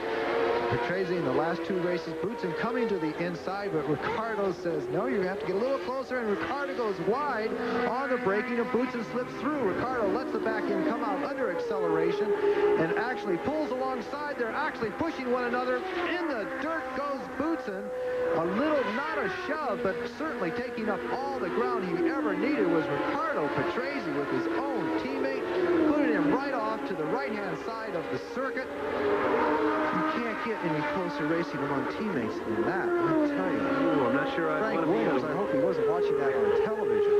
Patrese in the last two races, Boutsen coming to the inside, but Riccardo says, no, you have to get a little closer, and Riccardo goes wide on the braking, and Boutsen slips through. Riccardo lets the back end come out under acceleration and actually pulls alongside. They're actually pushing one another. In the dirt goes Boutsen. A little, not a shove, but certainly taking up all the ground he ever needed was Riccardo Patrese with his own teammate, putting him right off to the right-hand side of the circuit. You can't get any closer racing among teammates than that, I tell you. Ooh, I'm not sure I'd want to be in I hope he wasn't watching that on television.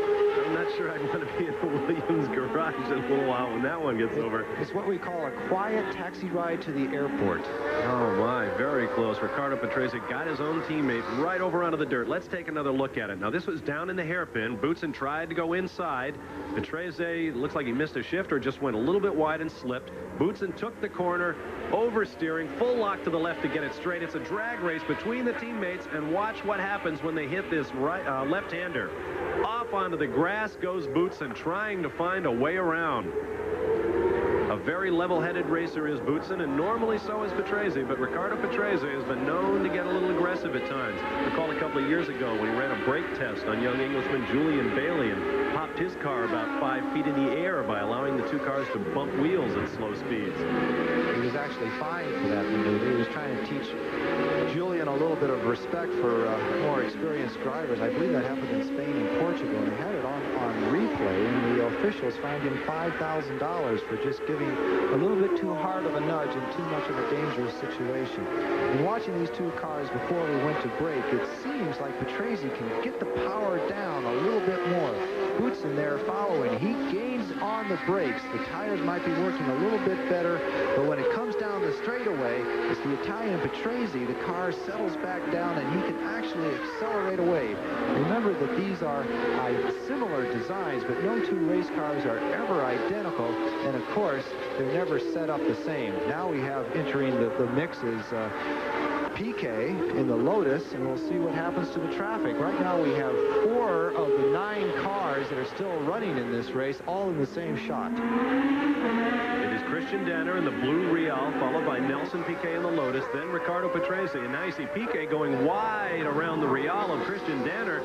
I'm not sure I'd want to be in the Williams garage in a little while when that one gets over. It's what we call a quiet taxi ride to the airport. Oh, my, very close. Riccardo Patrese got his own teammate right over onto the dirt. Let's take another look at it. Now, this was down in the hairpin. Boutsen tried to go inside. Patrese looks like he missed a shift or just went a little bit wide and slipped. Boutsen took the corner, oversteering, full lock to the left to get it straight. It's a drag race between the teammates, and watch what happens when they hit this left-hander. Off onto the grass goes Boutsen, trying to find a way around. A very level-headed racer is Boutsen, and normally so is Patrese, but Riccardo Patrese has been known to get a little aggressive at times. Recall a couple of years ago when he ran a brake test on young Englishman Julian Bailey and popped his car about 5 feet in the air by allowing the two cars to bump wheels at slow speeds. He was actually fined for that maneuver. He was trying to teach Julian a little bit of respect for more experienced drivers. I believe that happened in Spain and Portugal, and they had it on replay, and the officials fined him $5,000 for just giving a little bit too hard of a nudge in too much of a dangerous situation. And watching these two cars before we went to break, it seems like Patrese can get the power down a little bit more. Boutsen there following. He gains on the brakes. The tires might be working a little bit better, but when it comes down the straightaway, it's the Italian Patrese. The car settles back down, and he can actually accelerate away. Remember that these are similar designs, but no two race cars are ever identical, and of course, they're never set up the same. Now we have entering the mix is Piquet in the Lotus, and we'll see what happens to the traffic. Right now we have 4 of the 9 cars that are still running in this race, all in the same shot. It is Christian Danner in the blue Real, followed by Nelson Piquet in the Lotus, then Riccardo Patrese, and now you see Piquet going wide around the Real of Christian Danner.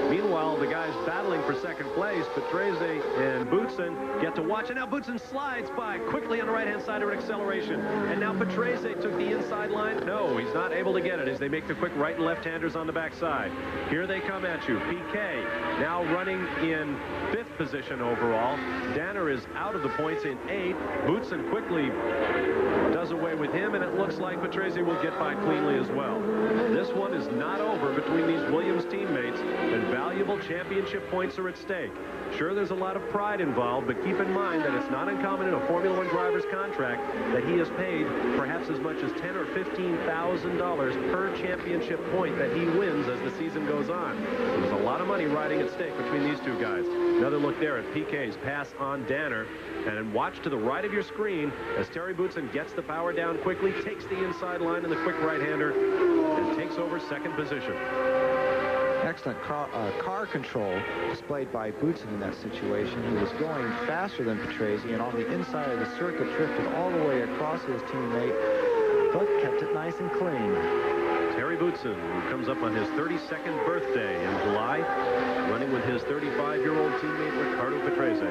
Meanwhile, the guys battling for second place, Patrese and Boutsen, get to watch, and now Boutsen slides by quickly on the right-hand side of an acceleration, and now Patrese took the inside line. No, he's not able to get it as they make the quick right and left-handers on the backside. Here they come at you. Piquet now running in 5th position overall. Danner is out of the points in 8th. Boutsen quickly does away with him, and it looks like Patrese will get by cleanly as well. This one is not over between these Williams teammates, and valuable championship points are at stake. Sure, there's a lot of pride involved, but keep in mind that it's not uncommon in a Formula One driver's contract that he is paid perhaps as much as $10,000 or $15,000 per championship point that he wins as the season goes on. So there's a lot of money riding at stake between these two guys. Another look there at Piquet's pass on Danner, and watch to the right of your screen as Terry Boutsen gets the power down quickly, takes the inside line in the quick right-hander, and takes over second position. Excellent car control displayed by Boutsen in that situation. He was going faster than Patrese, and on the inside of the circuit drifted all the way across his teammate, but kept it nice and clean. Terry Boutsen, who comes up on his 32nd birthday in July, running with his 35-year-old teammate Riccardo Patrese.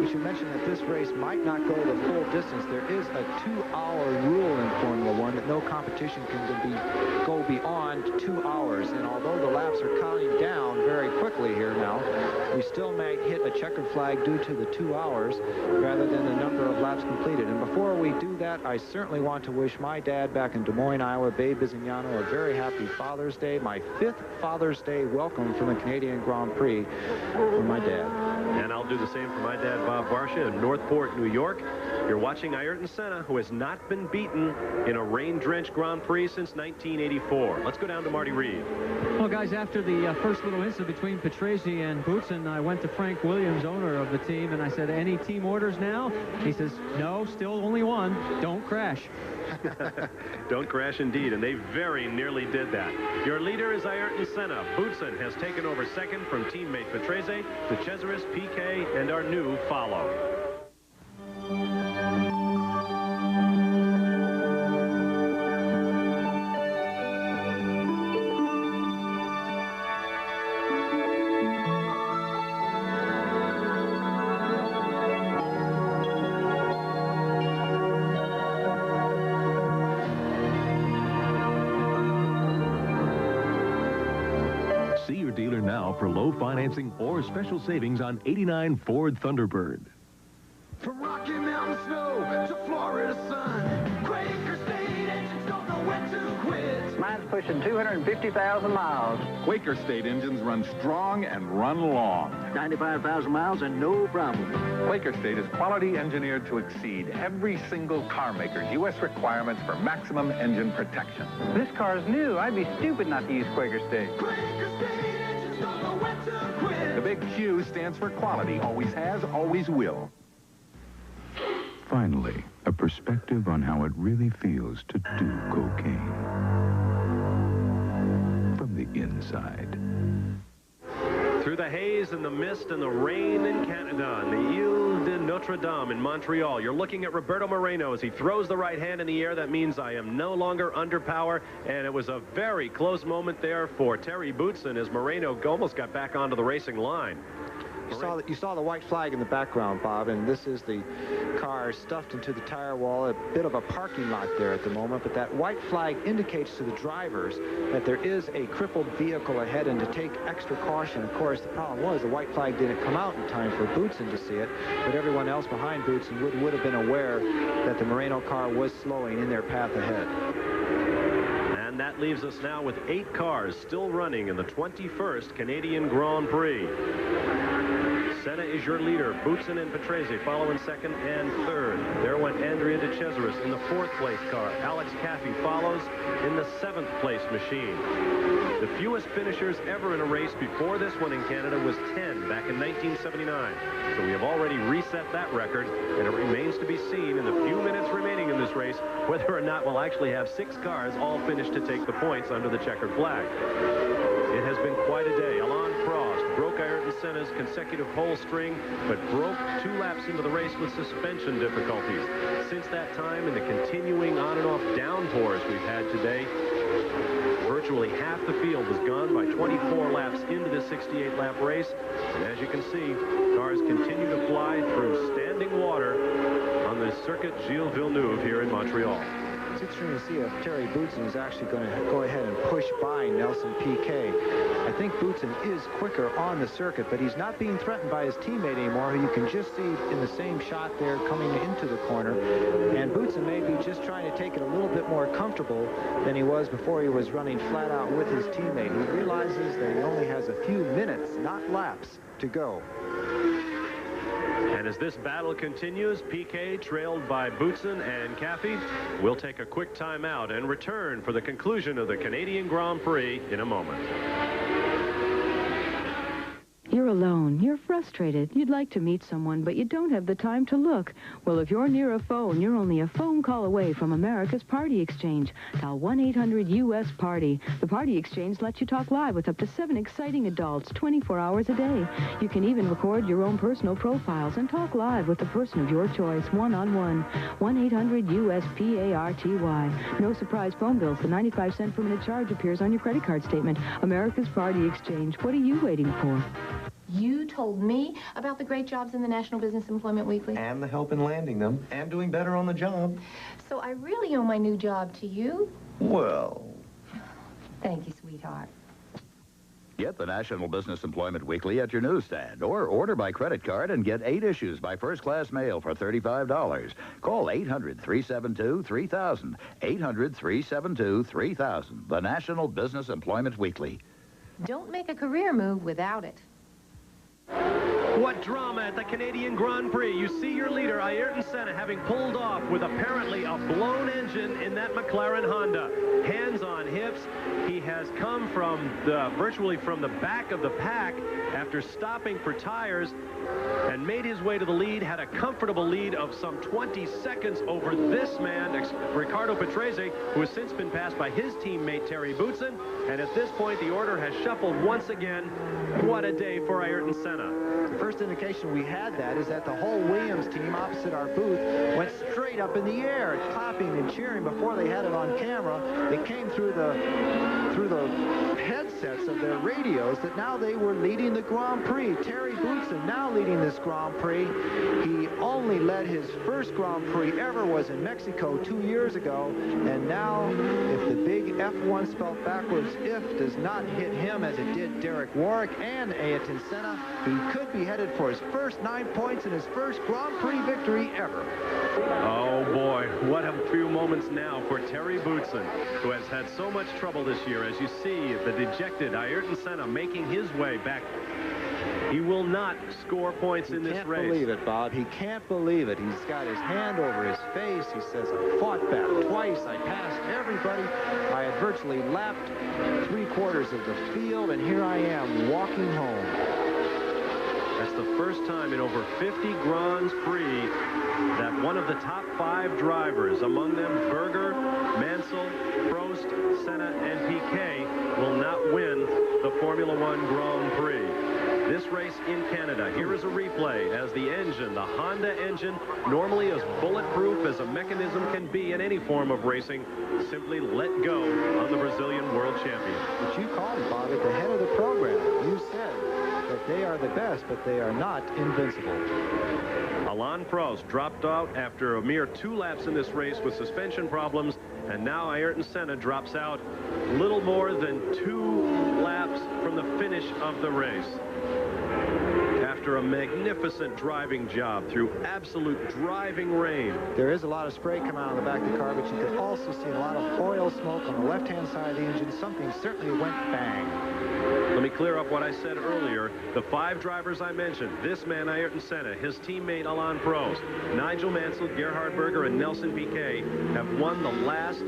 We should mention that this race might not go the full distance. There is a 2-hour rule in Formula One that no competition can go beyond 2 hours. And although the laps are counting down very quickly here now, we still might hit a checkered flag due to the 2 hours rather than the number of laps completed. And before we do that, I certainly want to wish my dad back in Des Moines, Iowa, Babe Bizignano, a very happy Father's Day. My 5th Father's Day welcome from the Canadian Grand-Prix for my dad. And I'll do the same for my dad, Bob Barsha, in Northport, New York. You're watching Ayrton Senna, who has not been beaten in a rain-drenched Grand Prix since 1984. Let's go down to Marty Reed. Well, guys, after the first little incident between Patrese and Boutsen, I went to Frank Williams, owner of the team, and I said, any team orders now? He says, no, still only one. Don't crash. Don't crash indeed, and they very nearly did that. Your leader is Ayrton Senna. Boutsen has taken over second from teammate Patrese. De Cesaris, Piquet, and Arnoux follow. See your dealer now for low financing or special savings on '89 Ford Thunderbird. From Rocky Mountain snow to Florida sun, Quaker State engines don't know when to quit. Mine's pushing 250,000 miles. Quaker State engines run strong and run long. 95,000 miles and no problem. Quaker State is quality engineered to exceed every single car maker's U.S. requirements for maximum engine protection. This car's new. I'd be stupid not to use Quaker State. Quaker State engines don't know when to quit. The big Q stands for quality. Always has, always will. Finally, a perspective on how it really feels to do cocaine. From the inside. Through the haze and the mist and the rain in Canada and the Ile de Notre Dame in Montreal, you're looking at Roberto Moreno as he throws the right hand in the air. That means I am no longer under power, and it was a very close moment there for Terry Boutsen as Moreno almost got back onto the racing line. You saw the white flag in the background, Bob, and this is the car stuffed into the tire wall. A bit of a parking lot there at the moment, but that white flag indicates to the drivers that there is a crippled vehicle ahead and to take extra caution. Of course, the problem was the white flag didn't come out in time for Boutsen to see it, but everyone else behind Boutsen would have been aware that the Moreno car was slowing in their path ahead. And that leaves us now with 8 cars still running in the 21st Canadian Grand Prix. Senna is your leader. Boutsen and Patrese follow in second and third. There went Andrea De Cesaris in the 4th place car. Alex Caffey follows in the 7th place machine. The fewest finishers ever in a race before this one in Canada was 10 back in 1979. So we have already reset that record, and it remains to be seen in the few minutes remaining in this race whether or not we'll actually have 6 cars all finished to take the points under the checkered flag. It has been quite a day. Alain Prost broke Ayrton Senna's consecutive pole string, but broke 2 laps into the race with suspension difficulties. Since that time, in the continuing on and off downpours we've had today, virtually half the field was gone by 24 laps into this 68-lap race. And as you can see, cars continue to fly through standing water on the Circuit Gilles Villeneuve here in Montreal. It's interesting to see if Terry Boutsen is actually going to go ahead and push by Nelson Piquet. I think Boutsen is quicker on the circuit, but he's not being threatened by his teammate anymore, who you can just see in the same shot there coming into the corner. And Boutsen may be just trying to take it a little bit more comfortable than he was before he was running flat out with his teammate. He realizes that he only has a few minutes, not laps, to go. And as this battle continues, Piquet, trailed by Boutsen and Caffey, will take a quick timeout and return for the conclusion of the Canadian Grand Prix in a moment. You're alone. You're frustrated. You'd like to meet someone, but you don't have the time to look. Well, if you're near a phone, you're only a phone call away from America's Party Exchange. Dial 1-800-US-PARTY. The Party Exchange lets you talk live with up to 7 exciting adults 24 hours a day. You can even record your own personal profiles and talk live with the person of your choice, one-on-one. 1-800-US-PARTY. No surprise phone bills. The 95-cent per minute charge appears on your credit card statement. America's Party Exchange. What are you waiting for? You told me about the great jobs in the National Business Employment Weekly. And the help in landing them, and doing better on the job. So I really owe my new job to you? Well... Thank you, sweetheart. Get the National Business Employment Weekly at your newsstand, or order by credit card and get 8 issues by first-class mail for $35. Call 800-372-3000. 800-372-3000. The National Business Employment Weekly. Don't make a career move without it. What drama at the Canadian Grand Prix. You see your leader, Ayrton Senna, having pulled off with apparently a blown engine in that McLaren Honda. Hands on hips. He has come from virtually from the back of the pack after stopping for tires and made his way to the lead, had a comfortable lead of some 20 seconds over this man, Riccardo Patrese, who has since been passed by his teammate Terry Boutsen. And at this point, the order has shuffled once again. What a day for Ayrton Senna. The first indication we had that is that the whole Williams team opposite our booth went straight up in the air, clapping and cheering before they had it on camera. It came through the headsets of their radios that now they were leading the Grand Prix. Terry Boutsen now leading this Grand Prix. He only led his first Grand Prix ever was in Mexico 2 years ago, and now if the big F1 spelled backwards if does not hit him as it did Derek Warwick and Ayrton Senna, he could be headed for his first 9 points in his first Grand Prix victory ever. Oh boy, what a few moments now for Terry Boutsen, who has had so much trouble this year. As you see, the dejected Ayrton Senna making his way back. He will not score points in this race. He can't believe it, Bob. He can't believe it. He's got his hand over his face. He says, I fought back twice. I passed everybody. I had virtually lapped 3/4 of the field, and here I am walking home. That's the first time in over 50 Grands Prix that one of the top 5 drivers, among them Berger, Mansell, Prost, Senna, and Piquet, will not win the Formula One Grand Prix. This race in Canada, here is a replay as the engine, the Honda engine, normally as bulletproof as a mechanism can be in any form of racing, simply let go on the Brazilian world champion. But you called it, Bob, at the head of the program. You said that they are the best, but they are not invincible. Alain Prost dropped out after a mere 2 laps in this race with suspension problems, and now Ayrton Senna drops out little more than 2 laps from the finish of the race. After a magnificent driving job through absolute driving rain. There is a lot of spray coming out of the back of the car, but you can also see a lot of oil smoke on the left-hand side of the engine. Something certainly went bang. Let me clear up what I said earlier. The 5 drivers I mentioned, this man, Ayrton Senna, his teammate, Alain Prost, Nigel Mansell, Gerhard Berger, and Nelson Piquet have won the last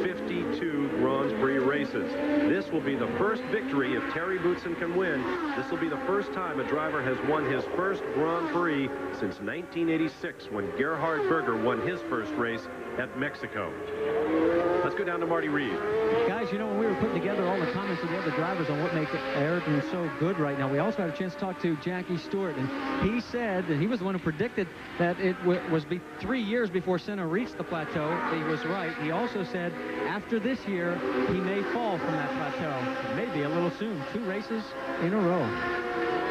52 Grand Prix races. This will be the first victory if Terry Boutsen can win. This will be the first time a driver has won his first Grand Prix since 1986 when Gerhard Berger won his first race at Mexico. Let's go down to Marty Reed. Guys, you know, when we were putting together all the comments of the other drivers on what makes Ayrton so good right now, we also had a chance to talk to Jackie Stewart, and he said that he was the one who predicted that it was 3 years before Senna reached the plateau. He was right. He also said after this year, he may fall from that plateau. Maybe a little soon. 2 races in a row.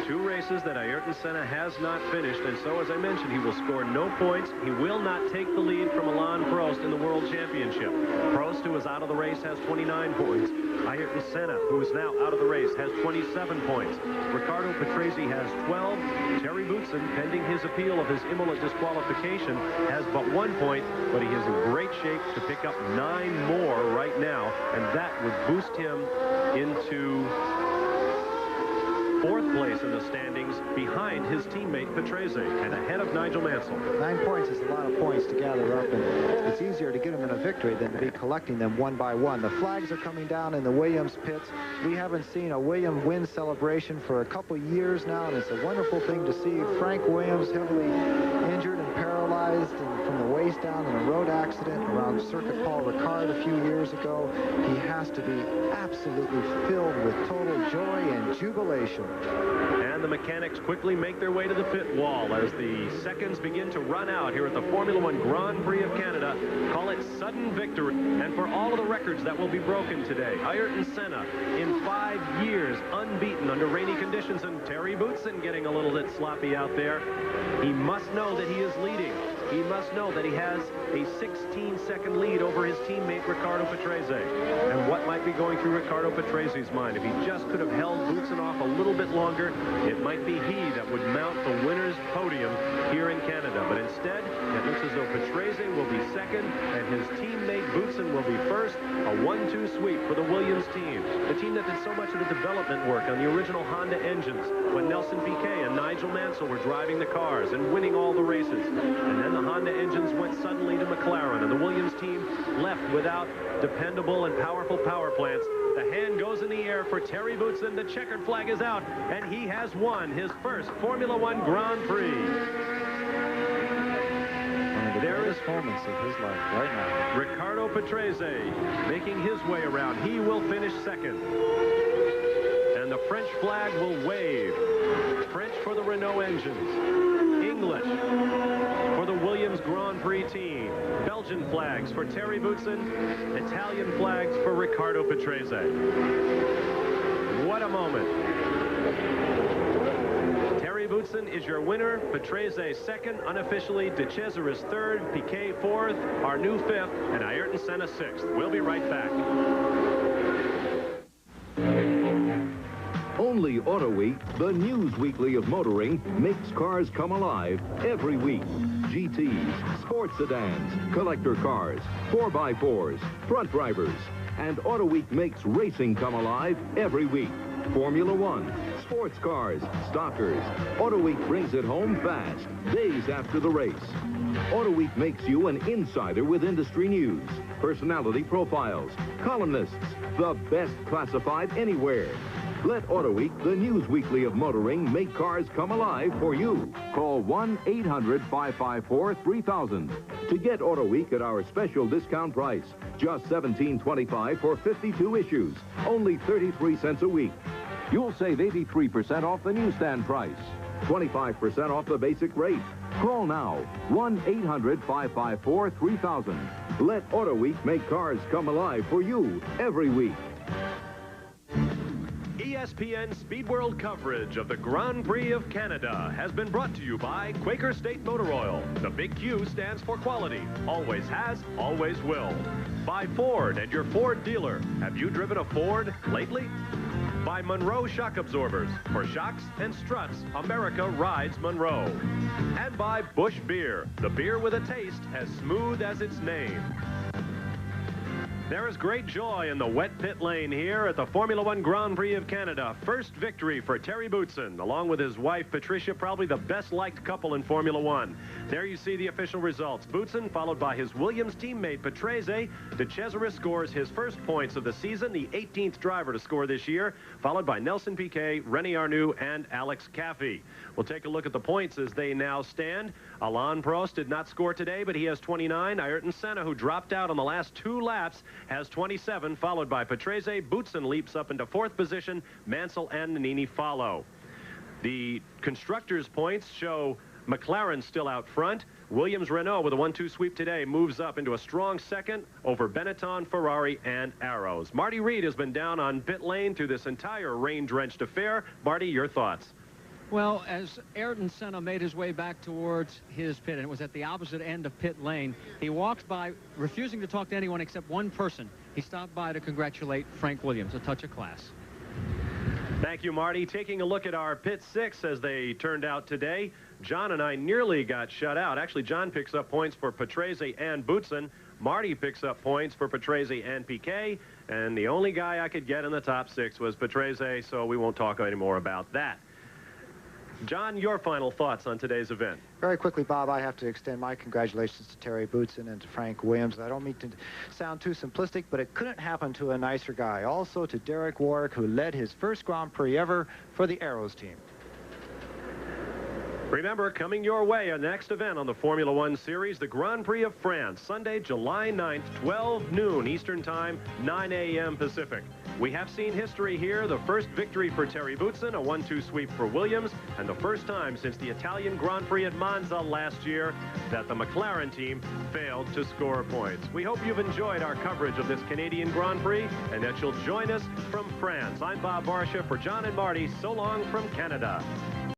2 races that Ayrton Senna has not finished, and so, as I mentioned, he will score no points. He will not take the lead from Alain Prost in the World Championship. Prost, who is out of the race, has 29 points. Ayrton Senna, who is now out of the race, has 27 points. Riccardo Patrese has 12. Terry Boutsen, pending his appeal of his Imola disqualification, has but 1 point, but he is in great shape to pick up 9 more right now, and that would boost him into 4th place in the standings behind his teammate Patrese and ahead of Nigel Mansell. 9 points is a lot of points to gather up, and it's easier to get them in a victory than to be collecting them one by one. The flags are coming down in the Williams pits. We haven't seen a Williams win celebration for a couple years now, and it's a wonderful thing to see. Frank Williams heavily injured and paralyzed from the waist down in a road accident around Circuit Paul Ricard a few years ago. He has to be absolutely filled with total joy and jubilation. And the mechanics quickly make their way to the pit wall as the seconds begin to run out here at the Formula One Grand Prix of Canada. Call it sudden victory. And for all of the records that will be broken today, Ayrton Senna in 5 years unbeaten under rainy conditions, and Terry Boutsen getting a little bit sloppy out there. He must know that he is leading. he must know that he has a 16-second lead over his teammate Riccardo Patrese. And what might be going through Riccardo Patrese's mind? If he just could have held Boutsen off a little bit longer, it might be he that would mount the winner's podium here in Canada. But instead, it looks as though Patrese will be second and his teammate Boutsen will be first. A 1-2 sweep for the Williams team, the team that did so much of the development work on the original Honda engines when Nelson Piquet and Nigel Mansell were driving the cars and winning all the races. And then the Honda engines went suddenly to McLaren, and the Williams team left without dependable and powerful power plants. The hand goes in the air for Terry Boutsen. The checkered flag is out, and he has won his first Formula One Grand Prix. There is moments of his life right now. Riccardo Patrese making his way around. He will finish second. And the French flag will wave. French for the Renault engines. English for the Williams Grand Prix team. Belgian flags for Terry Boutsen. Italian flags for Riccardo Patrese. What a moment. Terry Boutsen is your winner. Patrese second. Unofficially, De Cesaris third. Piquet fourth. Arnoux fifth. And Ayrton Senna sixth. We'll be right back. Only Auto Week, the news weekly of motoring, makes cars come alive every week. GTs, sports sedans, collector cars, 4x4s, front drivers. And Auto Week makes racing come alive every week. Formula One, sports cars, stockers. Auto Week brings it home fast, days after the race. Auto Week makes you an insider with industry news, personality profiles, columnists, the best classified anywhere. Let Auto Week, the news weekly of motoring, make cars come alive for you. Call 1-800-554-3000 to get Auto Week at our special discount price. Just $17.25 for 52 issues, only 33 cents a week. You'll save 83% off the newsstand price, 25% off the basic rate. Call now, 1-800-554-3000. Let Auto Week make cars come alive for you every week. ESPN Speed World coverage of the Grand Prix of Canada has been brought to you by Quaker State Motor Oil. The big Q stands for quality. Always has, always will. By Ford and your Ford dealer. Have you driven a Ford lately? By Monroe Shock Absorbers. For shocks and struts, America rides Monroe. And by Busch Beer. The beer with a taste as smooth as its name. There is great joy in the wet pit lane here at the Formula One Grand Prix of Canada. First victory for Terry Boutsen, along with his wife, Patricia, probably the best-liked couple in Formula One. There you see the official results. Boutsen, followed by his Williams teammate, Patrese. De Cesaris scores his first points of the season, the 18th driver to score this year, followed by Nelson Piquet, René Arnoux, and Alex Caffey. We'll take a look at the points as they now stand. Alain Prost did not score today, but he has 29. Ayrton Senna, who dropped out on the last 2 laps, has 27, followed by Patrese. Boutsen leaps up into 4th position. Mansell and Nannini follow. The constructors' points show McLaren still out front. Williams-Renault with a 1-2 sweep today moves up into a strong second over Benetton, Ferrari, and Arrows. Marty Reed has been down on pit lane through this entire rain-drenched affair. Marty, your thoughts? Well, as Ayrton Senna made his way back towards his pit, and it was at the opposite end of pit lane, he walked by, refusing to talk to anyone except one person. He stopped by to congratulate Frank Williams, a touch of class. Thank you, Marty. Taking a look at our pit 6 as they turned out today, John and I nearly got shut out. Actually, John picks up points for Patrese and Boutsen. Marty picks up points for Patrese and Piquet. And the only guy I could get in the top 6 was Patrese, so we won't talk anymore about that. John, your final thoughts on today's event. Very quickly, Bob, I have to extend my congratulations to Terry Boutsen and to Frank Williams. I don't mean to sound too simplistic, but it couldn't happen to a nicer guy. Also to Derek Warwick, who led his first Grand Prix ever for the Arrows team. Remember, coming your way, a next event on the Formula One Series, the Grand Prix of France, Sunday, July 9th, 12 noon Eastern Time, 9 a.m. Pacific. We have seen history here, the first victory for Terry Boutsen, a 1-2 sweep for Williams, and the first time since the Italian Grand Prix at Monza last year that the McLaren team failed to score points. We hope you've enjoyed our coverage of this Canadian Grand Prix and that you'll join us from France. I'm Bob Barsha for John and Marty. So long from Canada.